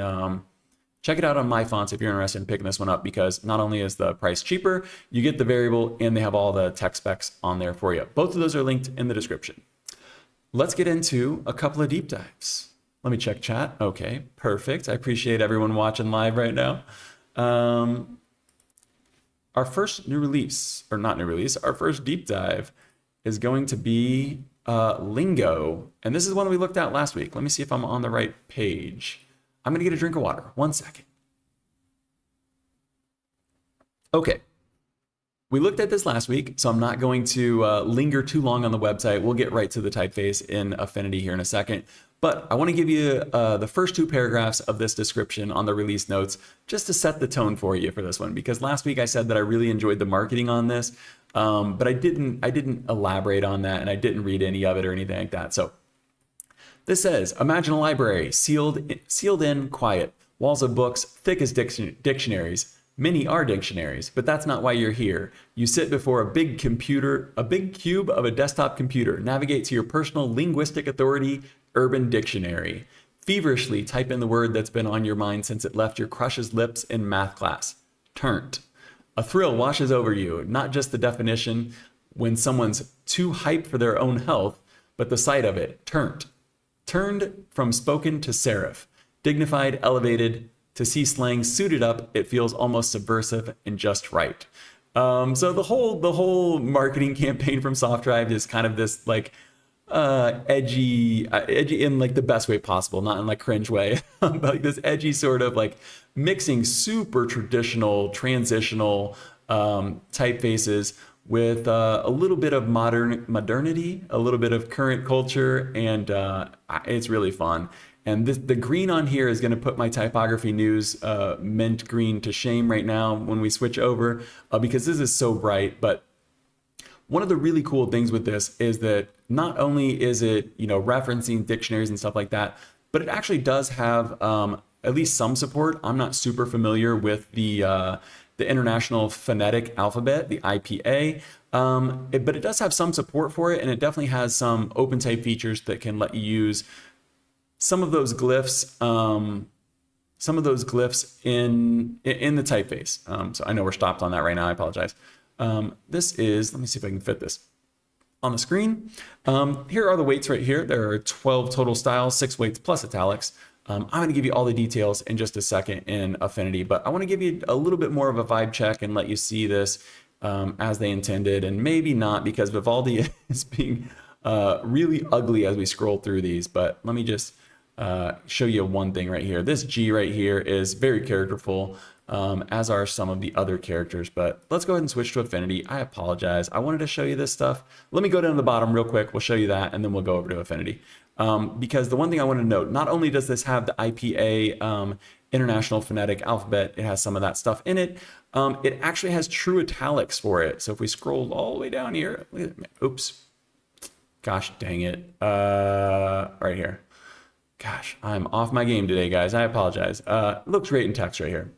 check it out on my fonts if you're interested in picking this one up, because not only is the price cheaper, you get the variable and they have all the text specs on there for you. Both of those are linked in the description. Let's get into a couple of deep dives. Let me check chat. Okay, perfect. I appreciate everyone watching live right now. Our first new release, or not new release, our first deep dive is going to be Lingo. And this is one we looked at last week. Let me see if I'm on the right page. I'm gonna get a drink of water. 1 second. Okay. We looked at this last week, so I'm not going to linger too long on the website. We'll get right to the typeface in Affinity here in a second. But I want to give you the first 2 paragraphs of this description on the release notes just to set the tone for you for this one, because last week I said that I really enjoyed the marketing on this, but I didn't elaborate on that, and I didn't read any of it or anything like that. So this says, imagine a library sealed in, quiet, walls of books thick as dictionaries. Many are dictionaries, but that's not why you're here. You sit before a big computer, a big cube of a desktop computer, navigate to your personal linguistic authority, Urban Dictionary. Feverishly type in the word that's been on your mind since it left your crush's lips in math class. Turnt. A thrill washes over you, not just the definition when someone's too hyped for their own health, but the sight of it. Turnt. Turned from spoken to serif. Dignified, elevated. To see slang suited up, it feels almost subversive and just right. So the whole marketing campaign from Softdrive is kind of this like edgy in like the best way possible, not in like cringe way, but like this edgy sort of like mixing super traditional transitional typefaces with a little bit of modernity, a little bit of current culture, and it's really fun. And the green on here is going to put my Typography News mint green to shame right now when we switch over, because this is so bright. But One of the really cool things with this is that not only is it, referencing dictionaries and stuff like that, but it actually does have at least some support. I'm not super familiar with the International Phonetic Alphabet, the IPA, but it does have some support for it, and it definitely has some OpenType features that can let you use some of those glyphs in the typeface. So I know we're stopped on that right now. I apologize. This is, let me see if I can fit this on the screen. Here are the weights right here. There are 12 total styles, 6 weights plus italics. I'm going to give you all the details in just a second in Affinity, but I want to give you a little bit more of a vibe check and let you see this as they intended, and maybe not, because Vivaldi is being really ugly as we scroll through these. But let me just show you one thing right here. This G right here is very characterful, as are some of the other characters. But let's go ahead and switch to Affinity. I apologize. I wanted to show you this stuff. Let me go down to the bottom real quick. We'll show you that, and then we'll go over to Affinity. Because the one thing I want to note, not only does this have the IPA International Phonetic Alphabet, it has some of that stuff in it. It actually has true italics for it. So if we scroll all the way down here, oops, gosh dang it, right here. Gosh, I'm off my game today, guys. I apologize. It looks great in text right here.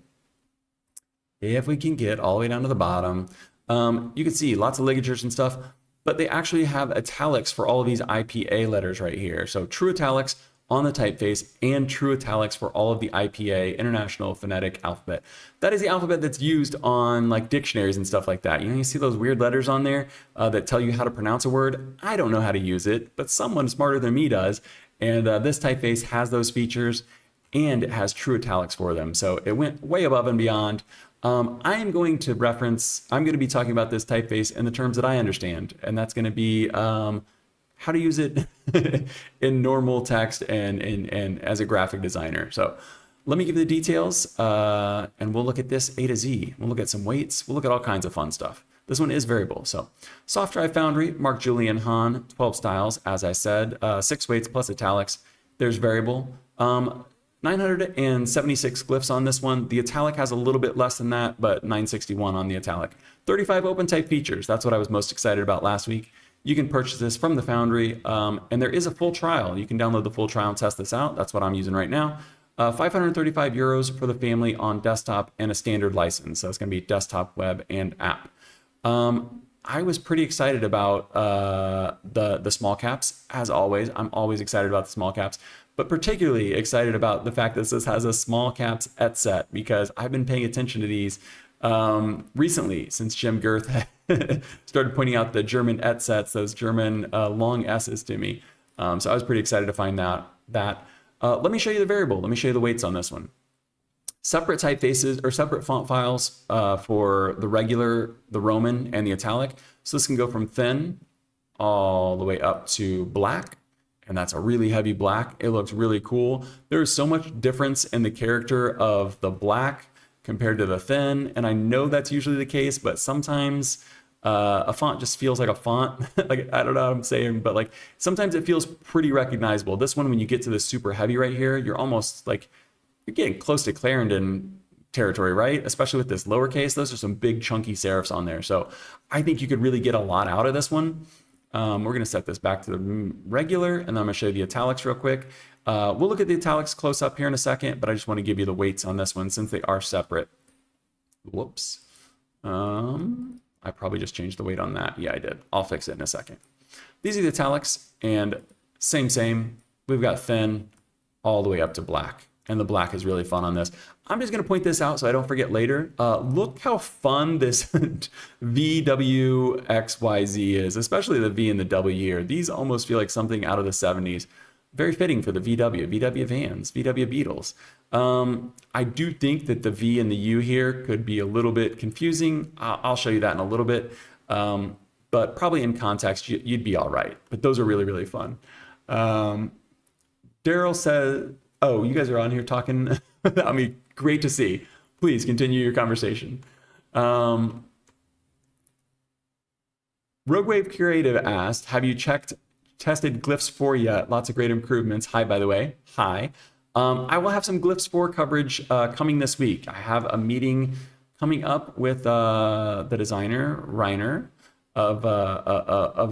If we can get all the way down to the bottom, you can see lots of ligatures and stuff, but they actually have italics for all of these IPA letters right here. So true italics on the typeface and true italics for all of the IPA, International Phonetic Alphabet. That is the alphabet that's used on like dictionaries and stuff like that. You see those weird letters on there that tell you how to pronounce a word? I don't know how to use it, but someone smarter than me does. And this typeface has those features, and it has true italics for them. So it went way above and beyond. I'm going to be talking about this typeface in the terms that I understand, and that's going to be how to use it in normal text and as a graphic designer. So let me give you the details, and we'll look at this A to Z. We'll look at some weights. We'll look at all kinds of fun stuff. This one is variable. So Softdrive Foundry, Mark Julian Hahn, 12 styles, as I said, 6 weights plus italics. There's variable. 976 glyphs on this one. The italic has a little bit less than that, but 961 on the italic. 35 OpenType features. That's what I was most excited about last week. You can purchase this from the Foundry, and there is a full trial. You can download the full trial and test this out. That's what I'm using right now. 535 euros for the family on desktop and a standard license. So it's going to be desktop, web, and app. I was pretty excited about the small caps, as always. I'm always excited about the small caps, but particularly excited about the fact that this has a small caps etset, because I've been paying attention to these recently since Jim Girth started pointing out the German etsets, those German long S's to me. So I was pretty excited to find out that. Let me show you the variable. Let me show you the weights on this one. Separate typefaces or separate font files for the regular, the Roman, and the italic. So this can go from thin all the way up to black, and that's a really heavy black. It looks really cool. There's so much difference in the character of the black compared to the thin, and I know that's usually the case, but sometimes a font just feels like a font. Like, I don't know what I'm saying, but like sometimes it feels pretty recognizable. This one, when you get to the super heavy right here, you're almost like, you're getting close to Clarendon territory, right? Especially with this lowercase. Those are some big chunky serifs on there. So I think you could really get a lot out of this one. We're going to set this back to the regular, and then I'm going to show you the italics real quick. We'll look at the italics close up here in a second, but I just want to give you the weights on this one since they are separate. Whoops. I probably just changed the weight on that. Yeah, I did. I'll fix it in a second. These are the italics, and same. We've got thin all the way up to black. And the black is really fun on this. I'm just going to point this out so I don't forget later. Look how fun this VWXYZ is, especially the V and the W here. These almost feel like something out of the 70s. Very fitting for the VW vans, VW Beetles. I do think that the V and the U here could be a little bit confusing. I'll show you that in a little bit. But probably in context, you'd be all right. But those are really, really fun. Daryl says, oh, you guys are on here talking. I mean, great to see. Please continue your conversation. Rogue Wave Curative asked, have you tested Glyphs 4 yet? Lots of great improvements. Hi, by the way. Hi. I will have some Glyphs 4 coverage coming this week. I have a meeting coming up with the designer, Reiner, of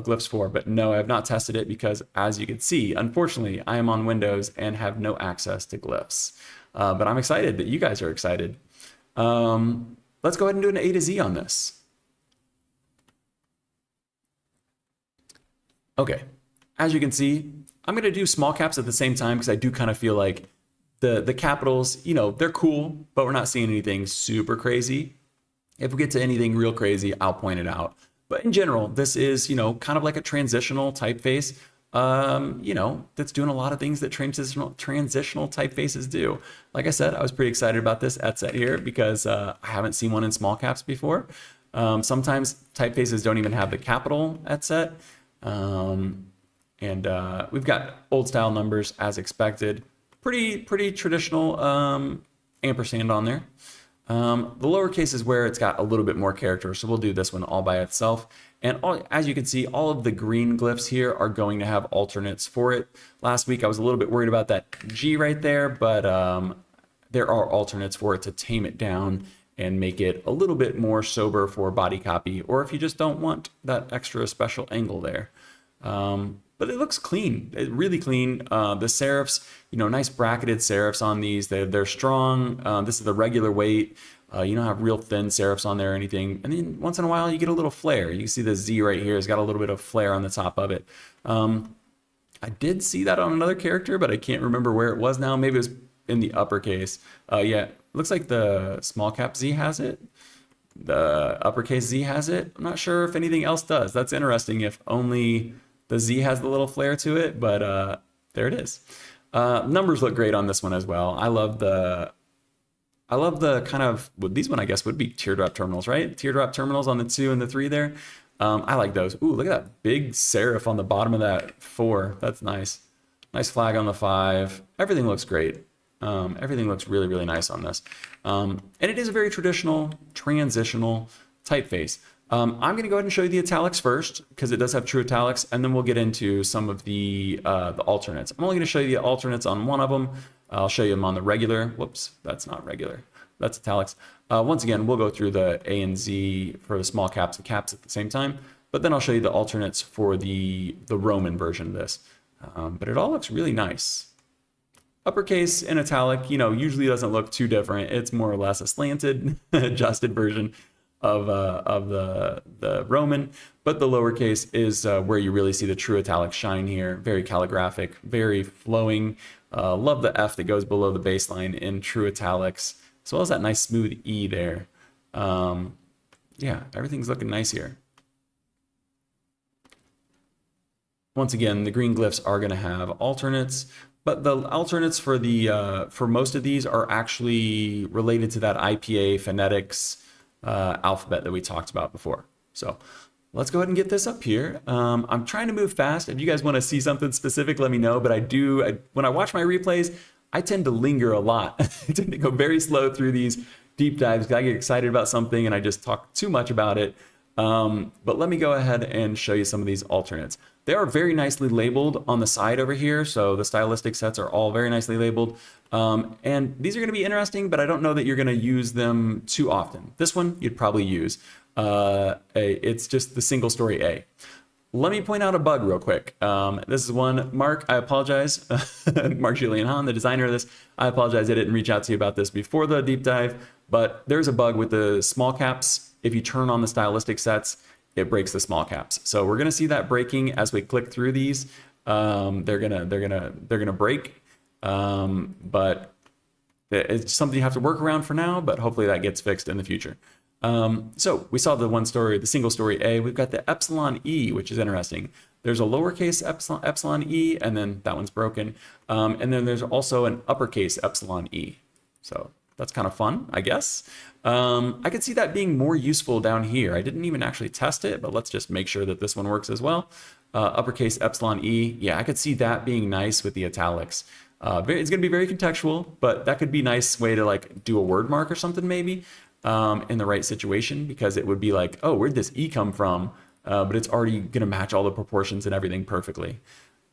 glyphs for, but no, I have not tested it because, as you can see, unfortunately, I am on Windows and have no access to glyphs. But I'm excited that you guys are excited. Let's go ahead and do an A to Z on this. Okay, as you can see, I'm going to do small caps at the same time because I do kind of feel like the capitals, you know, they're cool, but we're not seeing anything super crazy. If we get to anything real crazy, I'll point it out. But in general, this is, you know, kind of like a transitional typeface, you know, that's doing a lot of things that transitional typefaces do. Like I said, I was pretty excited about this etset here because I haven't seen one in small caps before. Sometimes typefaces don't even have the capital etset. We've got old style numbers as expected. Pretty traditional ampersand on there. The lowercase is where it's got a little bit more character, so we'll do this one all by itself. And as you can see, all of the green glyphs here are going to have alternates for it. Last week I was a little bit worried about that G right there, but there are alternates for it to tame it down and make it a little bit more sober for body copy, or if you just don't want that extra special angle there. But it looks clean, really clean. The serifs, you know, nice bracketed serifs on these. They're strong. This is the regular weight. You don't have real thin serifs on there or anything. And then once in a while, you get a little flare. You can see the Z right here has got a little bit of flare on the top of it. I did see that on another character, but I can't remember where it was now. Maybe it was in the uppercase. Yeah, looks like the small cap Z has it. The uppercase Z has it. I'm not sure if anything else does. That's interesting if only the Z has the little flare to it, but there it is. Numbers look great on this one as well. I love the kind of, well, these one I guess would be teardrop terminals, right? Teardrop terminals on the 2 and the 3 there. I like those. Ooh, look at that big serif on the bottom of that 4. That's nice. Nice flag on the 5. Everything looks great. Everything looks really, really nice on this. And it is a very traditional, transitional typeface. I'm going to go ahead and show you the italics first because it does have true italics, and then we'll get into some of the alternates. I'm only going to show you the alternates on one of them. I'll show you them on the regular. Whoops, that's not regular. That's italics. Once again, we'll go through the A and Z for the small caps and caps at the same time, but then I'll show you the alternates for the Roman version of this. But it all looks really nice. Uppercase and italic, you know, usually doesn't look too different. It's more or less a slanted, adjusted version of the Roman, but the lowercase is where you really see the true italic shine here. Very calligraphic, very flowing. Love the F that goes below the baseline in true italics, as well as that nice smooth E there. Yeah, everything's looking nice here. Once again, the green glyphs are going to have alternates, but the alternates for the for most of these are actually related to that IPA phonetics alphabet that we talked about before. So let's go ahead and get this up here. I'm trying to move fast. If you guys want to see something specific, let me know. But when I watch my replays, I tend to linger a lot. I tend to go very slow through these deep dives because I get excited about something and I just talk too much about it. But let me go ahead and show you some of these alternates. They are very nicely labeled on the side over here. So the stylistic sets are all very nicely labeled. And these are going to be interesting, but I don't know that you're going to use them too often. This one you'd probably use. It's just the single story A. Let me point out a bug real quick. This is one, Mark, I apologize. Mark Julian Hahn, the designer of this. I apologize I didn't reach out to you about this before the deep dive, but there's a bug with the small caps. If you turn on the stylistic sets, it breaks the small caps. So we're gonna see that breaking as we click through these. They're gonna break, but it's something you have to work around for now, but hopefully that gets fixed in the future. So we saw the single story A. We've got the epsilon E, which is interesting. There's a lowercase epsilon E, and then that one's broken. And then there's also an uppercase epsilon E. So that's kind of fun, I guess. I could see that being more useful down here. I didn't even actually test it, but let's just make sure that this one works as well. Uppercase epsilon E. Yeah, I could see that being nice with the italics. It's going to be very contextual, but that could be a nice way to like do a word mark or something maybe in the right situation, because it would be like, oh, where'd this E come from? But it's already going to match all the proportions and everything perfectly.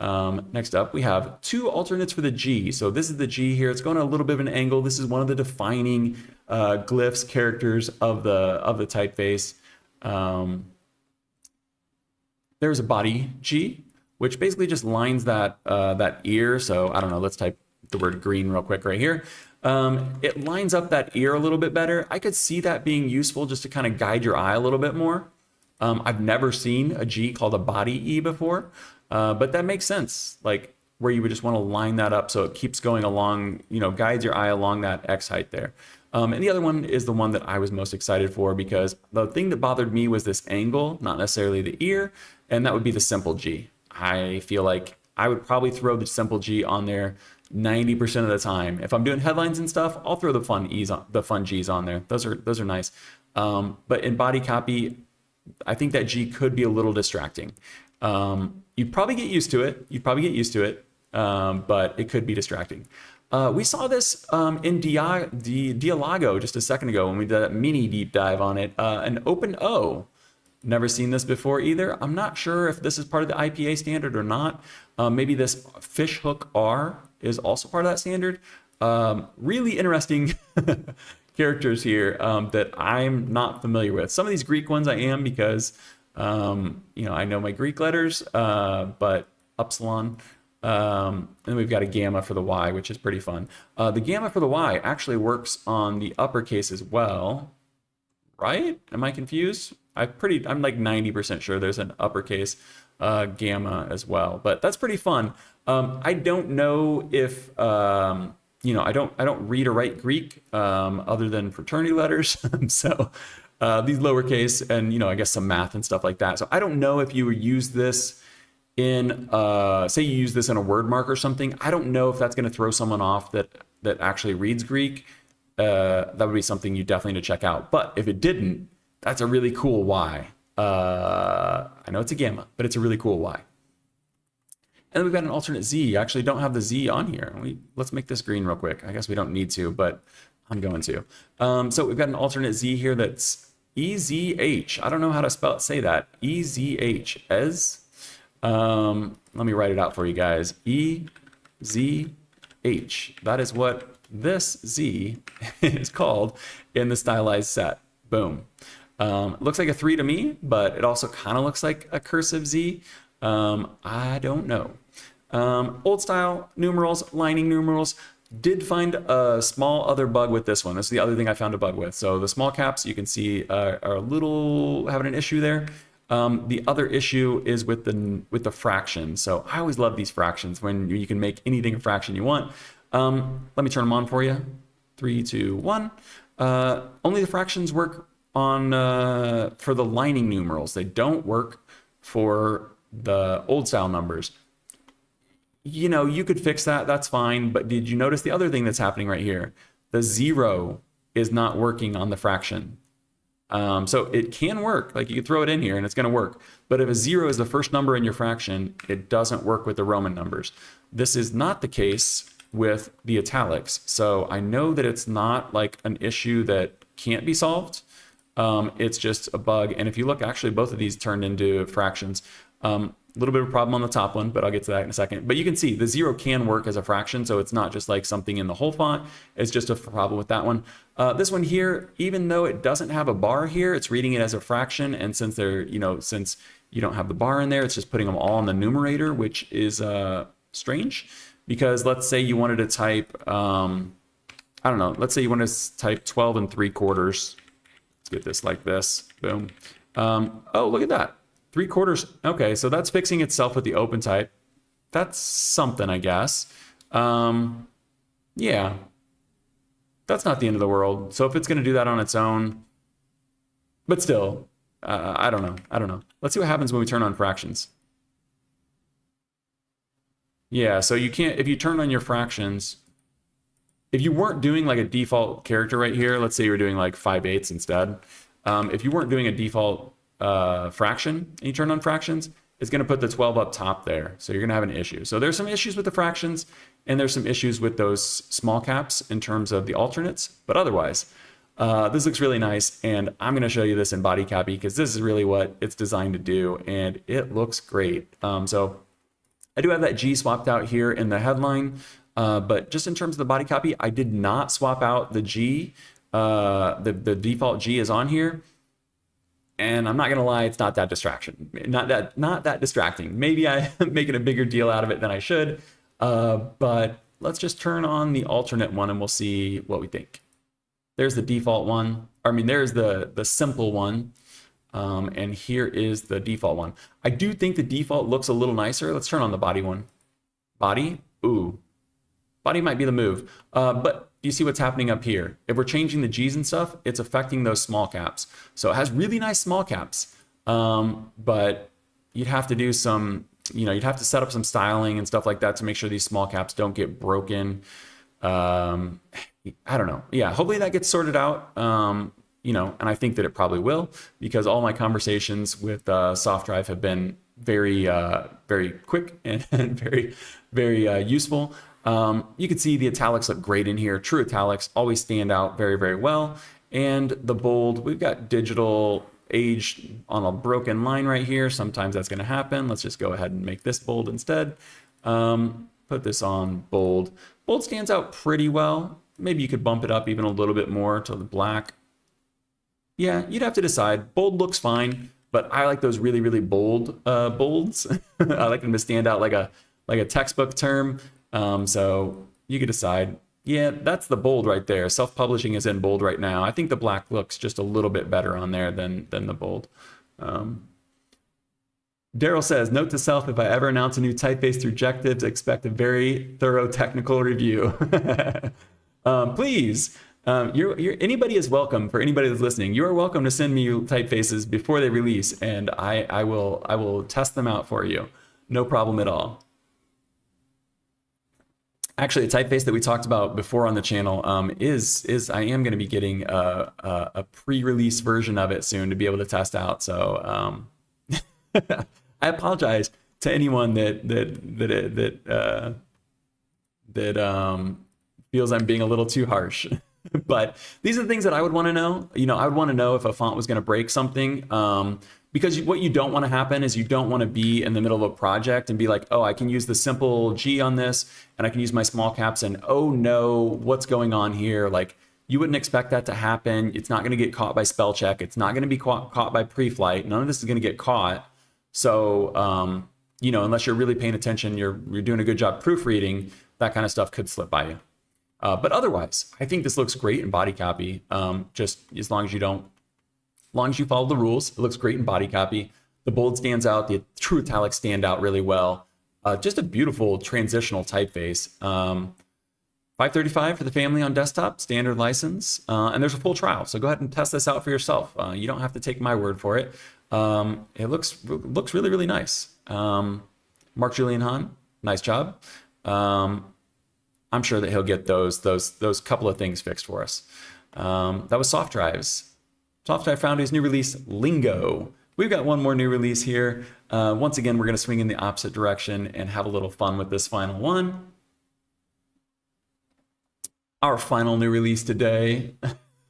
Next up, we have two alternates for the G. So this is the G here. It's going at a little bit of an angle. This is one of the defining glyphs, characters of the typeface. there's a body G, which basically just lines that that ear. So I don't know, let's type the word green real quick right here. It lines up that ear a little bit better. I could see that being useful just to kind of guide your eye a little bit more. I've never seen a G called a body E before, but that makes sense. Like where you would just want to line that up so it keeps going along, you know, guides your eye along that X height there. And the other one is the one that I was most excited for, because the thing that bothered me was this angle, not necessarily the ear, and that would be the simple G. I feel like I would probably throw the simple G on there 90% of the time. If I'm doing headlines and stuff, I'll throw the fun G's on there. Those are nice. But in body copy, I think that G could be a little distracting. You'd probably get used to it. But it could be distracting. We saw this in Dialogo just a second ago when we did that mini deep dive on it. An open O. Never seen this before either. I'm not sure if this is part of the IPA standard or not. Maybe this fishhook R is also part of that standard. Really interesting characters here that I'm not familiar with. Some of these Greek ones I am, because you know, I know my Greek letters, but upsilon. And we've got a gamma for the Y, which is pretty fun. The gamma for the Y actually works on the uppercase as well, right? Am I confused? I'm like 90% sure there's an uppercase gamma as well, but that's pretty fun. I don't know if you know, I don't read or write Greek other than fraternity letters, so these lowercase and, you know, I guess some math and stuff like that. So I don't know if you would use this in say you use this in a word mark or something. I don't know if that's going to throw someone off that actually reads Greek. That would be something you definitely need to check out. But if it didn't, that's a really cool Y. I know it's a gamma, but it's a really cool Y. And then we've got an alternate Z. I actually don't have the Z on here. Let's make this green real quick. I guess we don't need to, but I'm going to. So we've got an alternate Z here that's EZH. I don't know how to say that. EZH. Let me write it out for you guys. EZH. That is what this Z is called in the stylized set. Boom. It looks like a 3 to me, but it also kind of looks like a cursive Z. I don't know. Old style numerals, lining numerals. Did find a small other bug with this one. This is the other thing I found a bug with. So the small caps, you can see are a little having an issue there. The other issue is with the fractions. So I always love these fractions when you can make anything a fraction you want. Let me turn them on for you. 3, 2, 1. Only the fractions work on for the lining numerals. They don't work for the old style numbers. You know, you could fix that. That's fine. But did you notice the other thing that's happening right here? The 0 is not working on the fraction. So it can work. Like you could throw it in here and it's going to work. But if a 0 is the first number in your fraction, it doesn't work with the Roman numbers. This is not the case with the italics. So I know that it's not like an issue that can't be solved. It's just a bug. And if you look, actually, both of these turned into fractions. A little bit of a problem on the top one, but I'll get to that in a second. But you can see the 0 can work as a fraction, so it's not just like something in the whole font. It's just a problem with that one. This one here, even though it doesn't have a bar here, it's reading it as a fraction. And since since you don't have the bar in there, it's just putting them all in the numerator, which is strange. Because let's say you wanted to type, I don't know, let's say you want to type 12 3/4. Let's get this like this. Boom. Oh, look at that. 3/4. Okay, so that's fixing itself with the open type. That's something, I guess. Yeah. That's not the end of the world. So if it's going to do that on its own, but still, I don't know. Let's see what happens when we turn on fractions. Yeah, so you can't, if you turn on your fractions, if you weren't doing like a default character right here, let's say you were doing like 5/8 instead. If you weren't doing a default fraction and you turn on fractions, it's going to put the 12 up top there. So you're going to have an issue. So there's some issues with the fractions and there's some issues with those small caps in terms of the alternates. But otherwise, this looks really nice. And I'm going to show you this in body copy because this is really what it's designed to do. And it looks great. So I do have that G swapped out here in the headline. But just in terms of the body copy, I did not swap out the G. The default G is on here. And I'm not gonna lie, it's not that not that distracting. Maybe I'm making a bigger deal out of it than I should, but let's just turn on the alternate one and we'll see what we think. There's the default one. I mean, there's the simple one, and here is the default one. I do think the default looks a little nicer. Let's turn on the body one. Body, ooh, body might be the move, but you see what's happening up here. If we're changing the G's and stuff, it's affecting those small caps. So it has really nice small caps, but you'd have to do some, you'd have to set up some styling and stuff like that to make sure these small caps don't get broken. I don't know. Yeah, hopefully that gets sorted out. And I think that it probably will, because all my conversations with Softdrive have been very, very quick and very, very useful. You can see the italics look great in here. True italics always stand out very, very well. And the bold, we've got digital age on a broken line right here. Sometimes that's going to happen. Let's just go ahead and make this bold instead. Put this on bold. Bold stands out pretty well. Maybe you could bump it up even a little bit more to the black. Yeah, you'd have to decide. Bold looks fine, but I like those really, really bold bolds. I like them to stand out like a textbook term. So you could decide, yeah, that's the bold right there. Self-publishing is in bold right now. I think the black looks just a little bit better on there than the bold. Daryl says, note to self, if I ever announce a new typeface through Jectives, expect a very thorough technical review. Please, anybody is welcome. For anybody that's listening, you are welcome to send me typefaces before they release, and I will test them out for you. No problem at all. Actually, a typeface that we talked about before on the channel is I am going to be getting a pre-release version of it soon to be able to test out. So I apologize to anyone that feels I'm being a little too harsh. But these are the things that I would want to know. I would want to know if a font was going to break something. Because what you don't want to happen is you don't want to be in the middle of a project and be like, oh, I can use the simple G on this and I can use my small caps, and oh no, what's going on here? Like, you wouldn't expect that to happen. It's not going to get caught by spell check. It's not going to be caught by pre-flight. None of this is going to get caught. So, unless you're really paying attention, you're doing a good job proofreading, that kind of stuff could slip by you. But otherwise, I think this looks great in body copy. Just as long as you follow the rules, it looks great in body copy. The bold stands out, the true italics stand out really well. Just a beautiful transitional typeface. $535 for the family on desktop, standard license, and there's a full trial. So go ahead and test this out for yourself. You don't have to take my word for it. It looks really, really nice. Mark Julian Hahn, nice job. I'm sure that he'll get those couple of things fixed for us. That was Softdrive Foundry's new release, Lingo. We've got one more new release here. Once again, we're going to swing in the opposite direction and have a little fun with this final one. Our final new release today.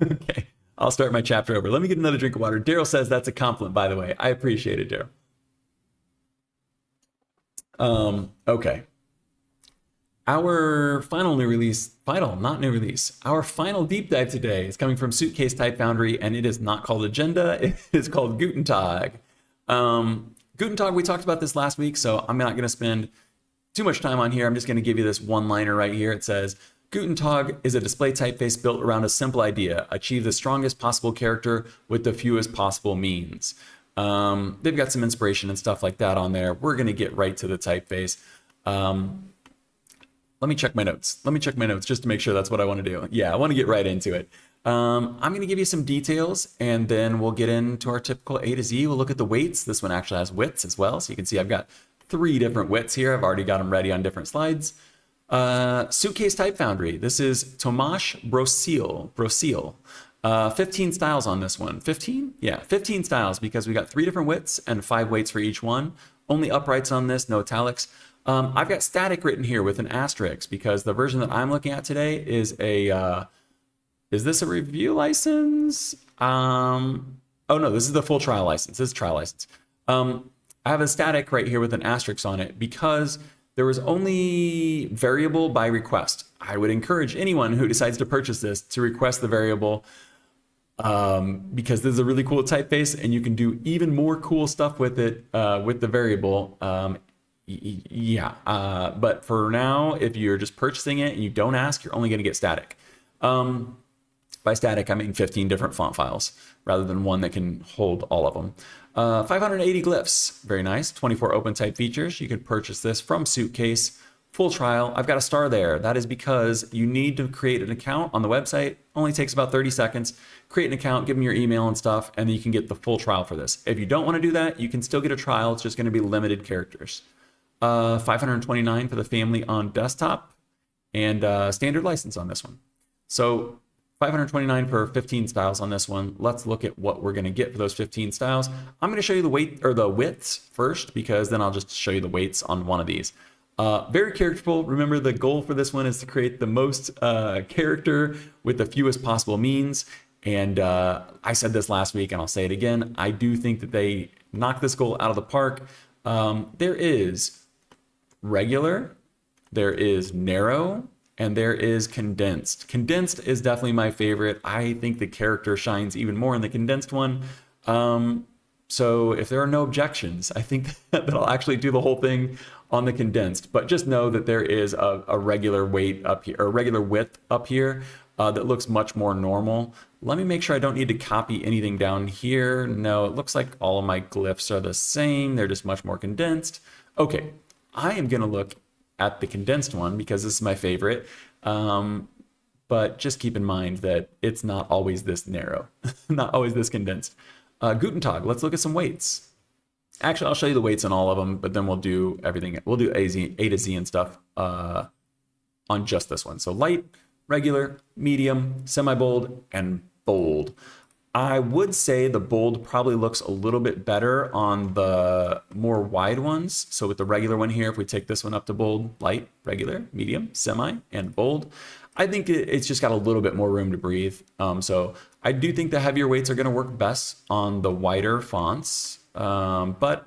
Okay, I'll start my chapter over. Let me get another drink of water. Daryl says that's a compliment, by the way. I appreciate it, Daryl. Okay. Our final new release, our final deep dive today is coming from Suitcase Type Foundry, and it is not called Agenda, it is called Gutentag. Gutentag, we talked about this last week, so I'm not going to spend too much time on here. I'm just going to give you this one-liner right here. It says, Gutentag is a display typeface built around a simple idea: achieve the strongest possible character with the fewest possible means. They've got some inspiration and stuff like that on there. We're going to get right to the typeface. Let me check my notes. Just to make sure that's what I want to do. Yeah, I want to get right into it. I'm going to give you some details, and then we'll get into our typical A to Z. We'll look at the weights. This one actually has widths as well. So you can see I've got 3 different widths here. I've already got them ready on different slides. Suitcase Type Foundry. This is Tomasz Brosil. 15 styles on this one. 15? Yeah, 15 styles, because we got 3 different widths and 5 weights for each one. Only uprights on this, no italics. I've got static written here with an asterisk because the version that I'm looking at today is is this a review license? Oh no, this is the full trial license. This is trial license. I have a static right here with an asterisk on it because there was only variable by request. I would encourage anyone who decides to purchase this to request the variable. because this is a really cool typeface and you can do even more cool stuff with it with the variable. But for now, if you're just purchasing it and you don't ask, you're only going to get static. By static, I mean 15 different font files rather than one that can hold all of them. 580 glyphs, very nice. 24 open type features. You can purchase this from Suitcase. Full trial. I've got a star there. That is because you need to create an account on the website. Only takes about 30 seconds. Create an account, give them your email and stuff, and then you can get the full trial for this. If you don't want to do that, you can still get a trial. It's just going to be limited characters. 529 for the family on desktop, and standard license on this one. So 529 for 15 styles on this one. Let's look at what we're going to get for those 15 styles. I'm going to show you the weight or the widths first, because then I'll just show you the weights on one of these. Very characterful. Remember, the goal for this one is to create the most character with the fewest possible means. And I said this last week and I'll say it again. I do think that they knocked this goal out of the park. There is regular, there is narrow, and there is condensed. Condensed is definitely my favorite. I think the character shines even more in the condensed one. So if there are no objections, I think that I'll actually do the whole thing on the condensed, but just know that there is a regular weight up here, or regular width up here that looks much more normal. Let me make sure I don't need to copy anything down here. No, it looks like all of my glyphs are the same. They're just much more condensed. Okay, I am gonna look at the condensed one because this is my favorite. But just keep in mind that it's not always this narrow, not always this condensed. Gutentag, let's look at some weights. Actually, I'll show you the weights on all of them, but then we'll do everything. We'll do A to Z and stuff on just this one. So light, regular, medium, semi-bold, and bold. I would say the bold probably looks a little bit better on the more wide ones. So with the regular one here, if we take this one up to bold, light, regular, medium, semi, and bold, I think it's just got a little bit more room to breathe. So I do think the heavier weights are going to work best on the wider fonts, but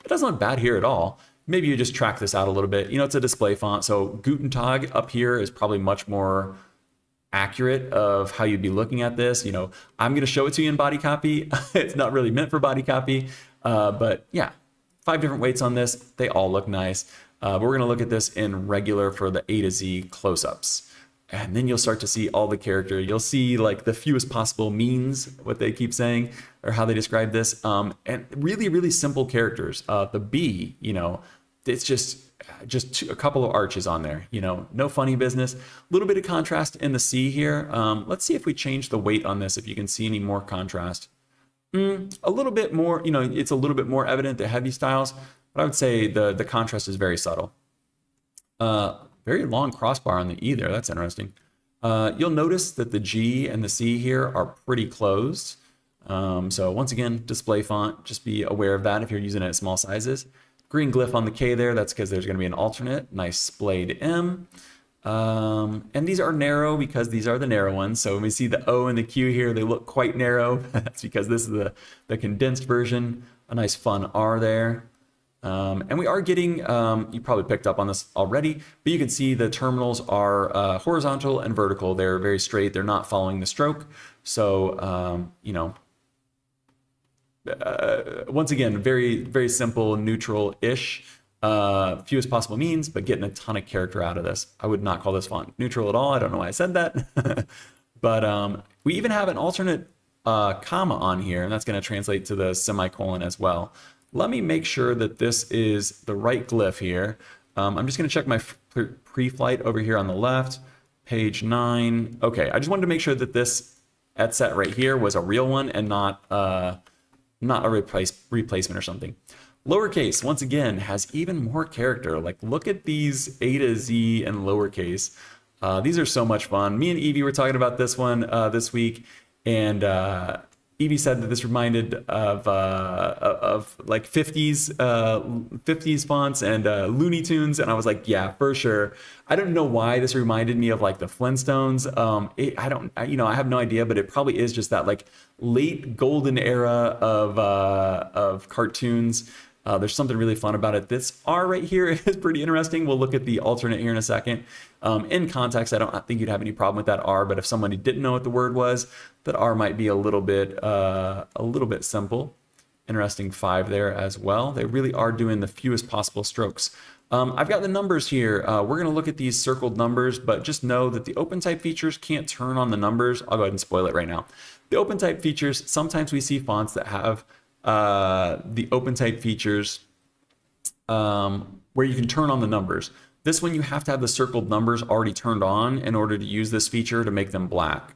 it doesn't look bad here at all. Maybe you just track this out a little bit. You know, it's a display font, so Gutentag up here is probably much more accurate of how you'd be looking at this. You know, I'm going to show it to you in body copy. It's not really meant for body copy, but yeah, 5 different weights on this. They all look nice. But we're going to look at this in regular for the A to Z close-ups. And then you'll start to see all the character. You'll see like the fewest possible means, what they keep saying, or how they describe this. And really, really simple characters. The B, you know, it's just a couple of arches on there, you know, no funny business. A little bit of contrast in the C here. Let's see if we change the weight on this, if you can see any more contrast. A little bit more, you know, it's a little bit more evident, the heavy styles, but I would say the contrast is very subtle. Very long crossbar on the E there. That's interesting. You'll notice that the G and the C here are pretty closed. So once again, display font, just be aware of that if you're using it at small sizes. Green glyph on the K there, that's because there's going to be an alternate. Nice splayed M. And these are narrow because these are the narrow ones. So when we see the O and the Q here, they look quite narrow. That's because this is the condensed version. A nice fun R there. And we are getting, you probably picked up on this already, but you can see the terminals are horizontal and vertical. They're very straight. They're not following the stroke. So, you know, once again, very, very simple, neutral-ish, fewest possible means, but getting a ton of character out of this. I would not call this font neutral at all. I don't know why I said that. But we even have an alternate comma on here, and that's going to translate to the semicolon as well. Let me make sure that this is the right glyph here. I'm just going to check my pre-flight over here on the left, page 9. Okay, I just wanted to make sure that this etset right here was a real one and not a replacement or something. Lowercase, once again, has even more character. Like, look at these A to Z and lowercase. These are so much fun. Me and Evie were talking about this one this week, and Evie said that this reminded of like 50s fonts and Looney Tunes, and I was like, yeah, for sure. I don't know why this reminded me of like the Flintstones. I have no idea, but it probably is just that like late golden era of cartoons. There's something really fun about it. This R right here is pretty interesting. We'll look at the alternate here in a second. In context, I don't think you'd have any problem with that R, but if someone didn't know what the word was, that R might be a little bit simple. Interesting 5 there as well. They really are doing the fewest possible strokes. I've got the numbers here. We're going to look at these circled numbers, but just know that the OpenType features can't turn on the numbers. I'll go ahead and spoil it right now. The OpenType features, sometimes we see fonts that have the OpenType features where you can turn on the numbers. This one, you have to have the circled numbers already turned on in order to use this feature to make them black.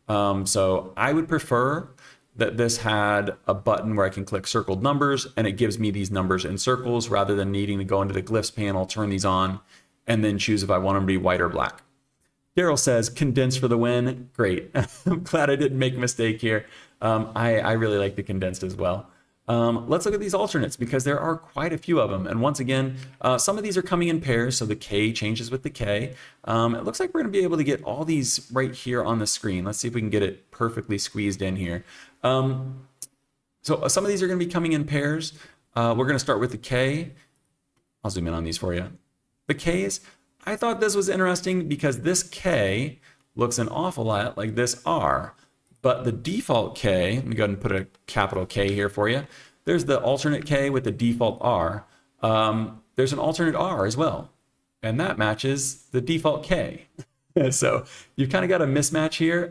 So I would prefer that this had a button where I can click circled numbers and it gives me these numbers in circles rather than needing to go into the glyphs panel, turn these on, and then choose if I want them to be white or black. Daryl says, condensed for the win. Great. I'm glad I didn't make a mistake here. I really like the condensed as well. Let's look at these alternates because there are quite a few of them. And once again, some of these are coming in pairs, so the K changes with the K. It looks like we're going to be able to get all these right here on the screen. Let's see if we can get it perfectly squeezed in here. So some of these are going to be coming in pairs. We're going to start with the K. I'll zoom in on these for you. The Ks, I thought this was interesting because this K looks an awful lot like this R. But the default K, let me go ahead and put a capital K here for you. There's the alternate K with the default R. There's an alternate R as well. And that matches the default K. So you've kind of got a mismatch here.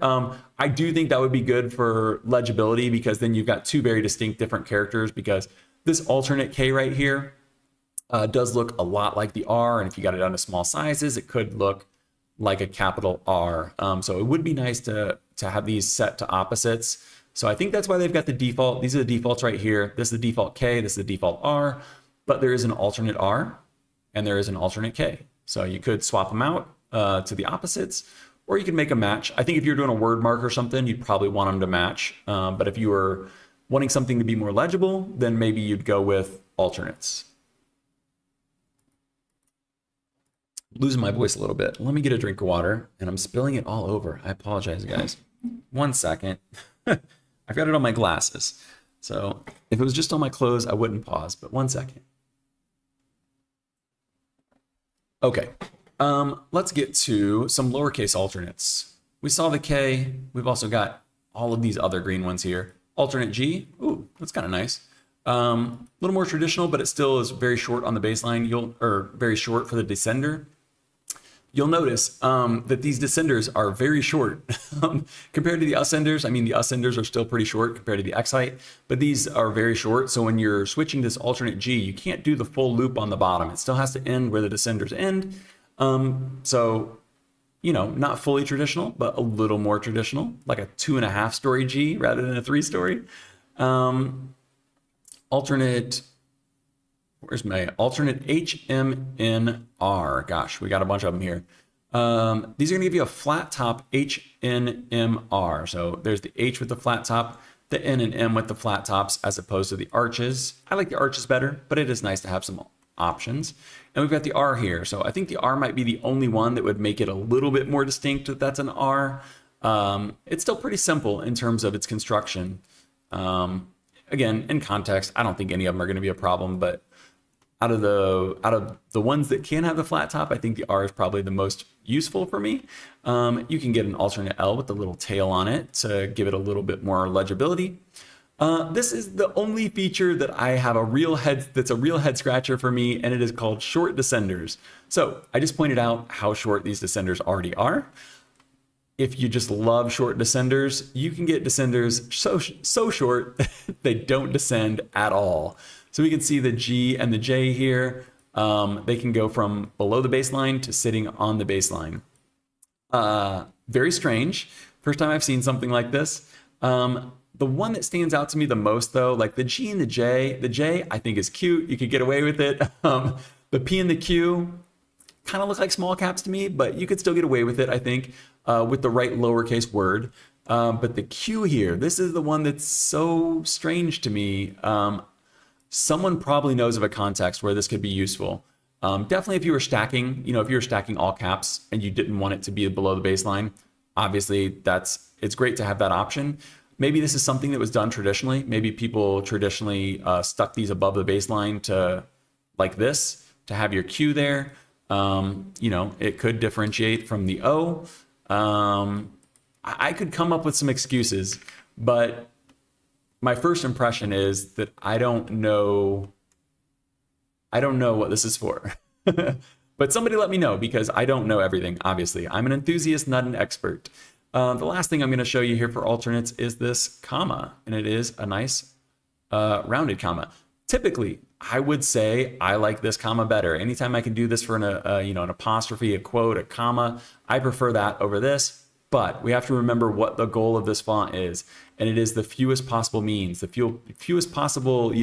I do think that would be good for legibility because then you've got two very distinct different characters because this alternate K right here does look a lot like the R. And if you got it down to small sizes, it could look like a capital R. So it would be nice to have these set to opposites. So I think that's why they've got the default. These are the defaults right here. This is the default K, this is the default R, but there is an alternate R and there is an alternate K. So you could swap them out to the opposites, or you can make a match. I think if you're doing a word mark or something, you'd probably want them to match. But if you were wanting something to be more legible, then maybe you'd go with alternates. Losing my voice a little bit. Let me get a drink of water, and I'm spilling it all over. I apologize, guys. 1 second. I've got it on my glasses. So if it was just on my clothes, I wouldn't pause, but 1 second. Okay, let's get to some lowercase alternates. We saw the K. We've also got all of these other green ones here. Alternate G. Ooh, that's kind of nice. A little more traditional, but it still is very short on the baseline. Or very short for the descender. You'll notice that these descenders are very short compared to the ascenders. I mean, the ascenders are still pretty short compared to the X height, but these are very short. So when you're switching this alternate G, you can't do the full loop on the bottom. It still has to end where the descenders end. So, you know, not fully traditional, but a little more traditional, like a 2.5 story G rather than a 3 story. Alternate, where's my alternate HMNR? Gosh, we got a bunch of them here. These are going to give you a flat top HNMR. So there's the H with the flat top, the N and M with the flat tops, as opposed to the arches. I like the arches better, but it is nice to have some options. And we've got the R here. So I think the R might be the only one that would make it a little bit more distinct that that's an R. It's still pretty simple in terms of its construction. Again, in context, I don't think any of them are going to be a problem, but out of the ones that can have the flat top, I think the R is probably the most useful for me. You can get an alternate L with the little tail on it to give it a little bit more legibility. This is the only feature that I have that's a real head scratcher for me, and it is called short descenders. So I just pointed out how short these descenders already are. If you just love short descenders, you can get descenders so short they don't descend at all. So we can see the G and the J here. They can go from below the baseline to sitting on the baseline. Very strange. First time I've seen something like this. The one that stands out to me the most, though, like the G and the J I think is cute. You could get away with it. The P and the Q kind of look like small caps to me, but you could still get away with it, I think, with the right lowercase word. But the Q here, this is the one that's so strange to me. Someone probably knows of a context where this could be useful. Definitely if you were stacking, if you were stacking all caps and you didn't want it to be below the baseline, obviously it's great to have that option. maybe this is something that was done traditionally. Maybe people traditionally stuck these above the baseline to like this, to have your Q there. You know, it could differentiate from the O. I could come up with some excuses, but my first impression is that I don't know what this is for. But somebody let me know, because I don't know everything, obviously. I'm an enthusiast, not an expert. The last thing I'm going to show you here for alternates is this comma, and it is a nice rounded comma. Typically, I would say I like this comma better. Anytime I can do this for an apostrophe, a quote, a comma, I prefer that over this. But we have to remember what the goal of this font is, and it is the fewest possible means, the fewest possible,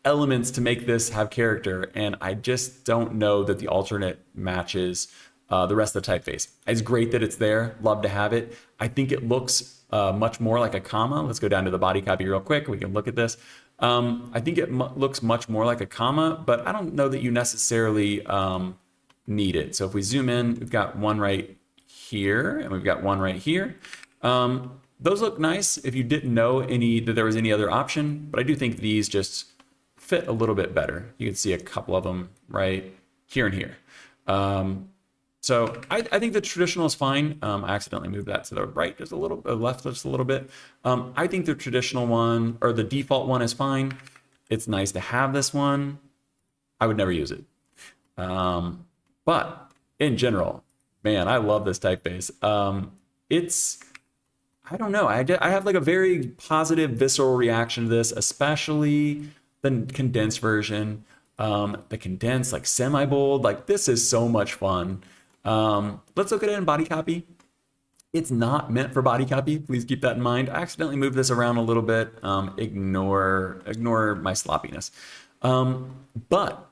elements to make this have character. And I just don't know that the alternate matches the rest of the typeface. It's great that it's there. Love to have it. I think it looks much more like a comma. Let's go down to the body copy real quick. We can look at this. I think it looks much more like a comma, but I don't know that you necessarily need it. So if we zoom in, we've got one right here and we've got one right here. Those look nice if you didn't know that there was any other option, but I do think these just fit a little bit better. You can see a couple of them right here and here. So I think the traditional is fine. I accidentally moved that to the right just a little, left just a little bit. I think the traditional one, or the default one, is fine. It's nice to have this one. I would never use it. But in general, man, I love this typeface. I don't know. I have like a very positive, visceral reaction to this, especially the condensed version. The condensed, like semi-bold, like this is so much fun. Let's look at it in body copy. It's not meant for body copy. Please keep that in mind. I accidentally moved this around a little bit. Ignore my sloppiness. But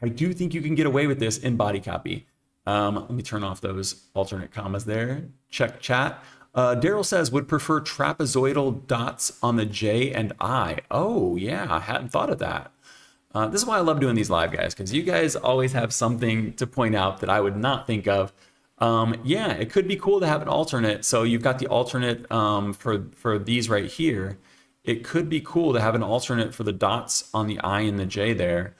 I do think you can get away with this in body copy. Let me turn off those alternate commas there. Check chat. Daryl says, would prefer trapezoidal dots on the J and I. Oh, yeah, I hadn't thought of that. This is why I love doing these live, guys, because you guys always have something to point out that I would not think of. Yeah, it could be cool to have an alternate. So you've got the alternate for these right here. It could be cool to have an alternate for the dots on the I and the J there.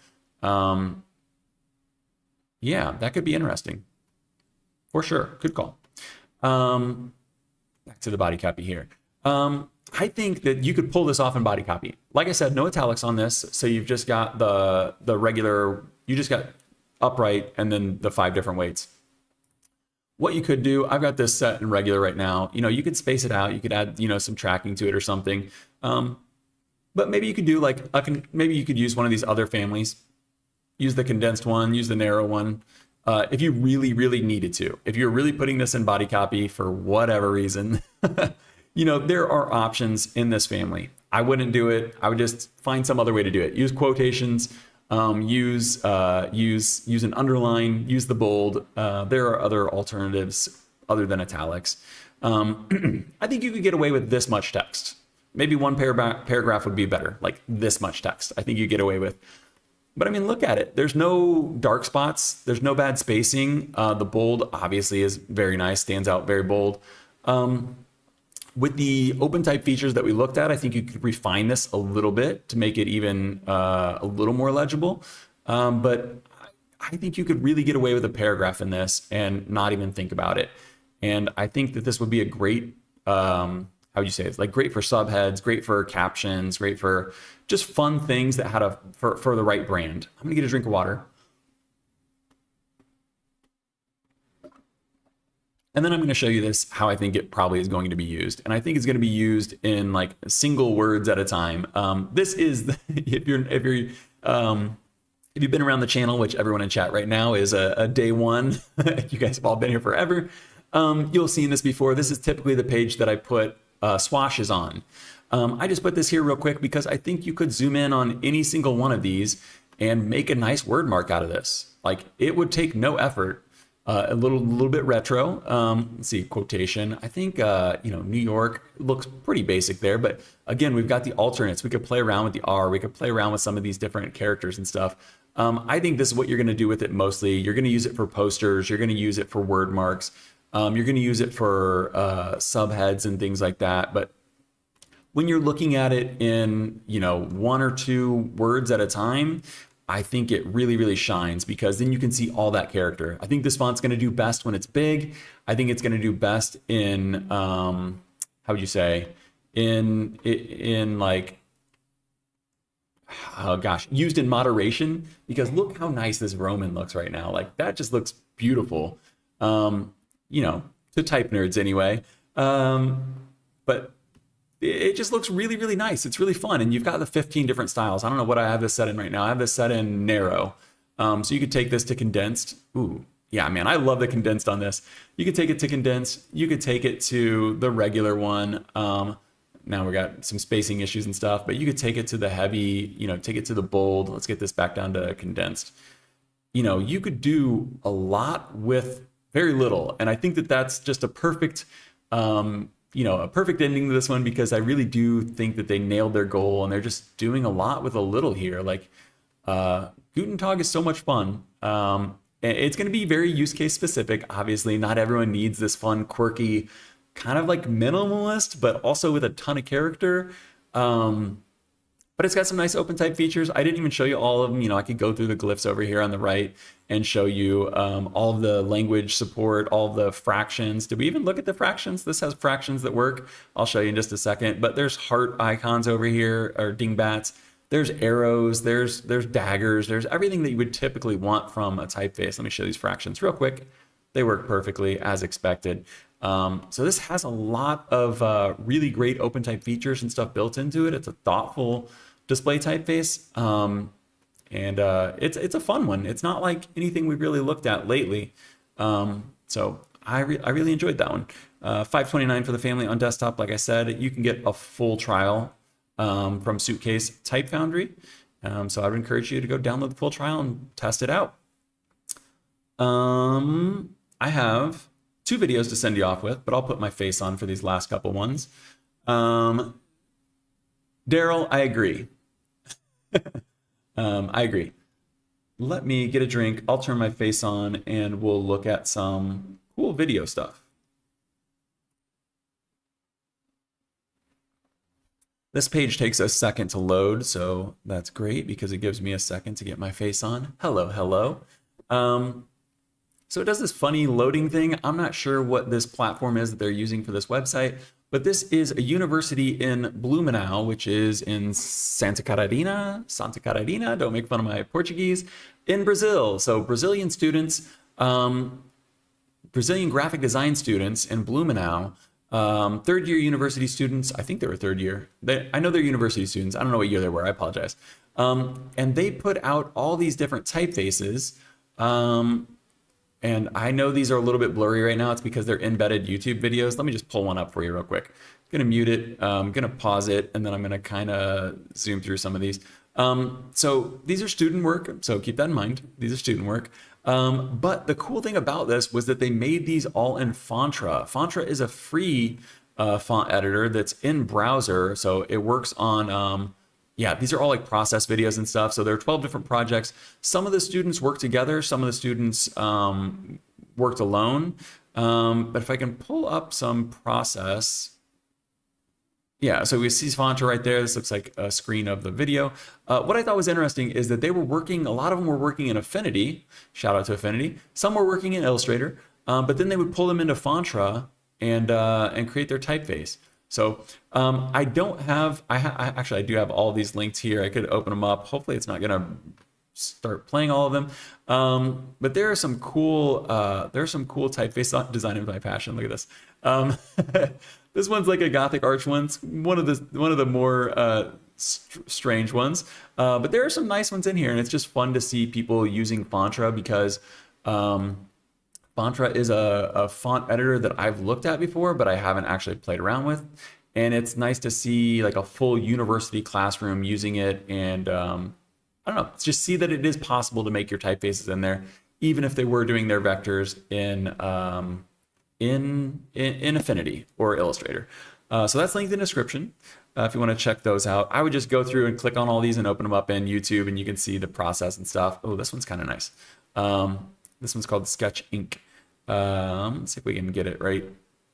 Yeah, that could be interesting. For sure. Good call. Back to the body copy here. I think that you could pull this off in body copy. Like I said, no italics on this. So you've just got the regular, you just got upright and then the 5 different weights. What you could do, I've got this set in regular right now. You could space it out. You could add, some tracking to it or something. But maybe you could do maybe you could use one of these other families. Use the condensed one, use the narrow one. If you really, really needed to. If you're really putting this in body copy for whatever reason, there are options in this family. I wouldn't do it. I would just find some other way to do it. Use quotations, use an underline, use the bold. There are other alternatives other than italics. I think you could get away with this much text. Maybe one paragraph would be better, like this much text. I think you get away with. But I mean, look at it. There's no dark spots. There's no bad spacing. The bold obviously is very nice, stands out very bold. With the OpenType features that we looked at, I think you could refine this a little bit to make it even a little more legible. But I think you could really get away with a paragraph in this and not even think about it. And I think that this would be a great, how would you say it? It's like great for subheads, great for captions, great for just fun things that had for the right brand. I'm gonna get a drink of water. And then I'm going to show you this, how I think it probably is going to be used. And I think it's going to be used in like single words at a time. This is, if you've been around the channel, which everyone in chat right now is a day one, you guys have all been here forever. You'll have seen this before. This is typically the page that I put swashes on. I just put this here real quick because I think you could zoom in on any single one of these and make a nice word mark out of this. Like it would take no effort. A little bit retro. Let's see, quotation. I think New York looks pretty basic there, but again, we've got the alternates. We could play around with the R. We could play around with some of these different characters and stuff. I think this is what you're going to do with it mostly. You're going to use it for posters. You're going to use it for word marks. You're going to use it for subheads and things like that. But when you're looking at it in, you know, 1 or 2 words at a time, I think it really, really shines because then you can see all that character. I think this font's going to do best when it's big. I think it's going to do best in, how would you say, in like, oh gosh, used in moderation, because look how nice this Roman looks right now. Like that just looks beautiful, you know, to type nerds anyway. But it just looks really, really nice. It's really fun. And you've got the 15 different styles. I don't know what I have this set in right now. I have this set in narrow. So you could take this to condensed. Ooh, yeah, man, I love the condensed on this. You could take it to condensed. You could take it to the regular one. Now we got some spacing issues and stuff, but you could take it to the heavy, you know, take it to the bold. Let's get this back down to condensed. You know, you could do a lot with very little. And I think that that's just a perfect, you know, a perfect ending to this one, because I really do think that they nailed their goal and they're just doing a lot with a little here. Like Gutentag is so much fun. It's going to be very use case specific. Obviously, not everyone needs this fun, quirky, kind of like minimalist, but also with a ton of character. But it's got some nice open type features. I didn't even show you all of them. You know, I could go through the glyphs over here on the right and show you all of the language support, all of the fractions. Did we even look at the fractions? This has fractions that work. I'll show you in just a second. But there's heart icons over here, or dingbats. There's arrows, there's daggers, there's everything that you would typically want from a typeface. Let me show these fractions real quick. They work perfectly as expected. So this has a lot of really great open type features and stuff built into it. It's a thoughtful display typeface, and it's a fun one. It's not like anything we've really looked at lately. So I really enjoyed that one. $529 for the family on desktop. Like I said, you can get a full trial from Suitcase Type Foundry. So I would encourage you to go download the full trial and test it out. I have 2 videos to send you off with, but I'll put my face on for these last couple ones. Daryl, I agree. I agree. Let me get a drink. I'll turn my face on and we'll look at some cool video stuff. This page takes a second to load, so that's great because it gives me a second to get my face on. Hello, hello. So it does this funny loading thing. I'm not sure what this platform is that they're using for this website, but this is a university in Blumenau, which is in Santa Catarina, don't make fun of my Portuguese, in Brazil. So Brazilian students, Brazilian graphic design students in Blumenau, third year university students, I think they were third year. I know they're university students. I don't know what year they were, I apologize. And they put out all these different typefaces. And I know these are a little bit blurry right now. It's because they're embedded YouTube videos. Let me just pull one up for you real quick. I'm gonna mute it, I'm gonna pause it, and then I'm gonna kind of zoom through some of these. So these are student work, so keep that in mind. These are student work. But the cool thing about this was that they made these all in Fontra. Fontra is a free font editor that's in browser, so it works on, yeah, these are all like process videos and stuff. So there are 12 different projects. Some of the students work together. Some of the students worked alone. But if I can pull up some process, yeah, so we see Fontra right there. This looks like a screen of the video. What I thought was interesting is that they were working, a lot of them were working in Affinity. Shout out to Affinity. Some were working in Illustrator, but then they would pull them into Fontra and create their typeface. So I don't have, actually I do have all these linked here. I could open them up. Hopefully it's not gonna start playing all of them. But there are some cool typeface design of my passion. Look at this. This one's like a Gothic arch one. It's one of the more strange ones. But there are some nice ones in here, and it's just fun to see people using Fontra because Fontra is a font editor that I've looked at before, but I haven't actually played around with. And it's nice to see like a full university classroom using it, and I don't know, just see that it is possible to make your typefaces in there, even if they were doing their vectors in Affinity or Illustrator. So that's linked in the description if you want to check those out. I would just go through and click on all these and open them up in YouTube, and you can see the process and stuff. Oh, this one's kind of nice. This one's called Sketch Ink. Let's see if we can get it right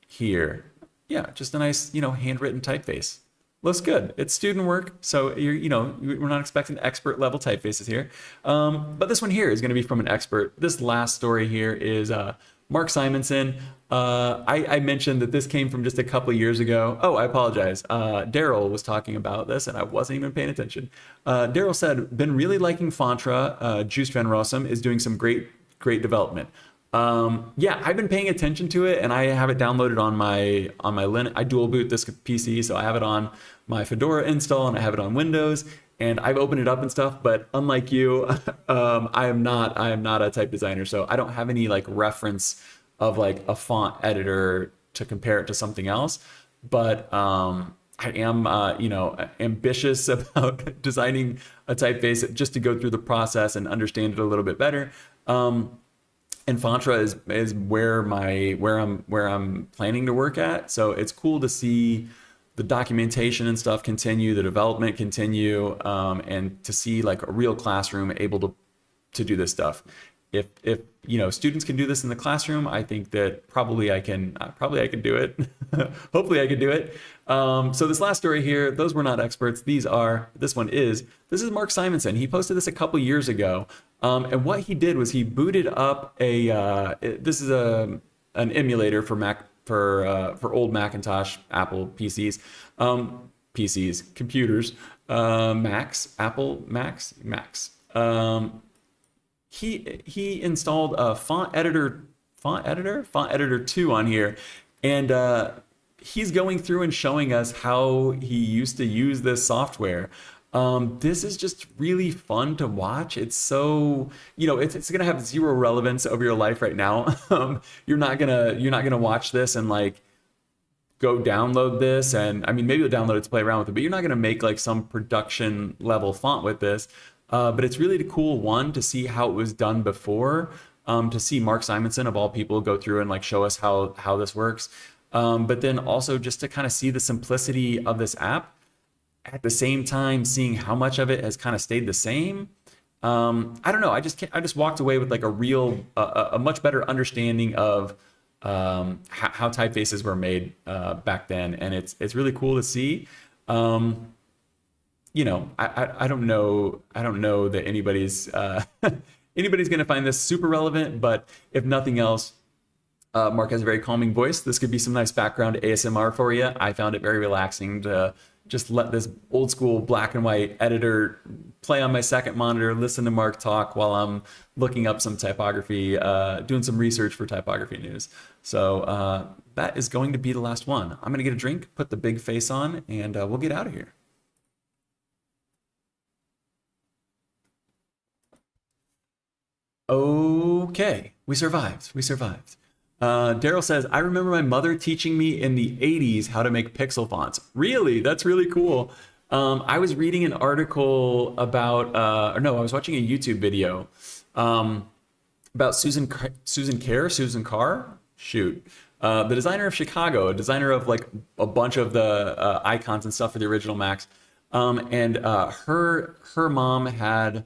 here. Yeah, just a nice, handwritten typeface. looks good. It's student work, so we're not expecting expert level typefaces here. But this one here is going to be from an expert. This last story here is Mark Simonson. I mentioned that this came from just a couple of years ago. Oh, I apologize. Daryl was talking about this, and I wasn't even paying attention. Daryl said, "Been really liking Fontra. Juice Van Rossum is doing some great development." Yeah, I've been paying attention to it, and I have it downloaded on my Linux. I dual boot this PC, so I have it on my Fedora install and I have it on Windows, and I've opened it up and stuff. But unlike you, I am not a type designer, so I don't have any like reference of like a font editor to compare it to something else. But I am ambitious about designing a typeface just to go through the process and understand it a little bit better. And Fontra is where I'm planning to work at. So it's cool to see the documentation and stuff continue, the development continue, and to see like a real classroom able to do this stuff. If students can do this in the classroom, I think that probably I can do it. Hopefully I can do it. So this last story here, those were not experts. This is Mark Simonson. He posted this a couple years ago. And what he did was he booted up this is an emulator for Mac, for old Macintosh, Apple PCs, computers, Macs, Apple Macs. He installed a font editor 2 on here, and he's going through and showing us how he used to use this software. This is just really fun to watch. It's so, it's gonna have zero relevance over your life right now. You're not gonna watch this and like go download this, and I mean maybe you'll download it to play around with it, but you're not gonna make like some production level font with this. But it's really cool, one, to see how it was done before, to see Mark Simonson of all people go through and like show us how this works. But then also just to kind of see the simplicity of this app, at the same time seeing how much of it has kind of stayed the same. I don't know. I just walked away with like a much better understanding of how typefaces were made back then, and it's really cool to see. I don't know that anybody's going to find this super relevant, but if nothing else, Mark has a very calming voice. This could be some nice background ASMR for you. I found it very relaxing to just let this old school black and white editor play on my second monitor, listen to Mark talk while I'm looking up some typography, doing some research for Typography News. So that is going to be the last one. I'm going to get a drink, put the big face on, and we'll get out of here. Okay, we survived. Daryl says, I remember my mother teaching me in the 80s how to make pixel fonts. Really? That's really cool. I was reading an article about, I was watching a YouTube video about Susan Carr, the designer of Chicago, a designer of like a bunch of the icons and stuff for the original Macs. And her mom had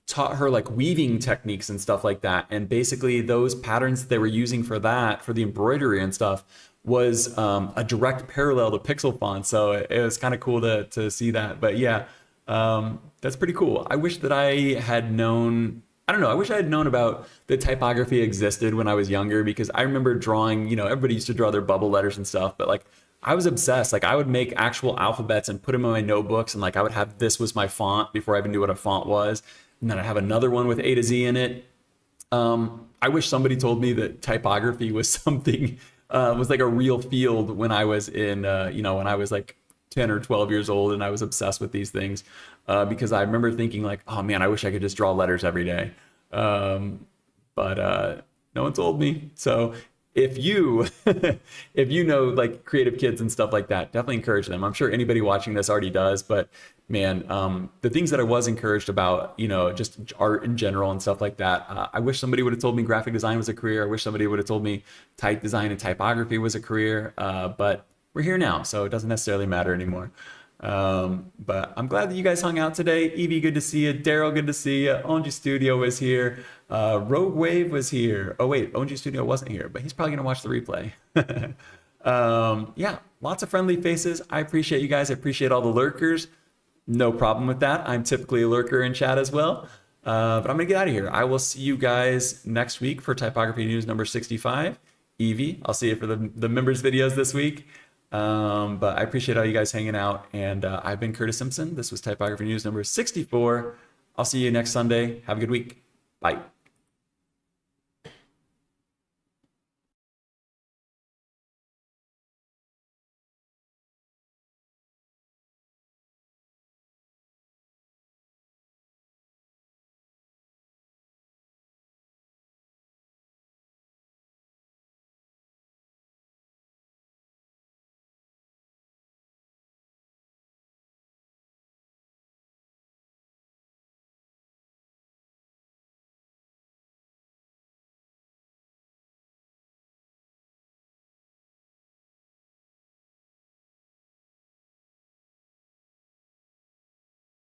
taught her like weaving techniques and stuff like that, and basically those patterns they were using for the embroidery and stuff was a direct parallel to pixel fonts. So it was kind of cool to see that. But yeah, that's pretty cool. I wish that I had known, I wish I had known about the typography existed when I was younger, because I remember drawing, everybody used to draw their bubble letters and stuff, but like I was obsessed. Like I would make actual alphabets and put them in my notebooks, and like I would have, this was my font before I even knew what a font was. And then I have another one with A to Z in it. I wish somebody told me that typography was something, was like a real field when I was in, when I was like 10 or 12 years old and I was obsessed with these things. Because I remember thinking like, oh man, I wish I could just draw letters every day. But no one told me. So if you, if you know like creative kids and stuff like that, definitely encourage them. I'm sure anybody watching this already does, but man, the things that I was encouraged about, just art in general and stuff like that. I wish somebody would have told me graphic design was a career. I wish somebody would have told me type design and typography was a career. But we're here now, so it doesn't necessarily matter anymore. But I'm glad that you guys hung out today. Evie, good to see you. Daryl, good to see you. ONG Studio was here. Rogue Wave was here. Oh wait, ONG Studio wasn't here, but he's probably gonna watch the replay. Yeah, lots of friendly faces. I appreciate you guys. I appreciate all the lurkers. No problem with that. I'm typically a lurker in chat as well. But I'm going to get out of here. I will see you guys next week for Typography News number 65. Evie, I'll see you for the members videos this week. But I appreciate all you guys hanging out. And I've been Curtis Simpson. This was Typography News number 64. I'll see you next Sunday. Have a good week. Bye.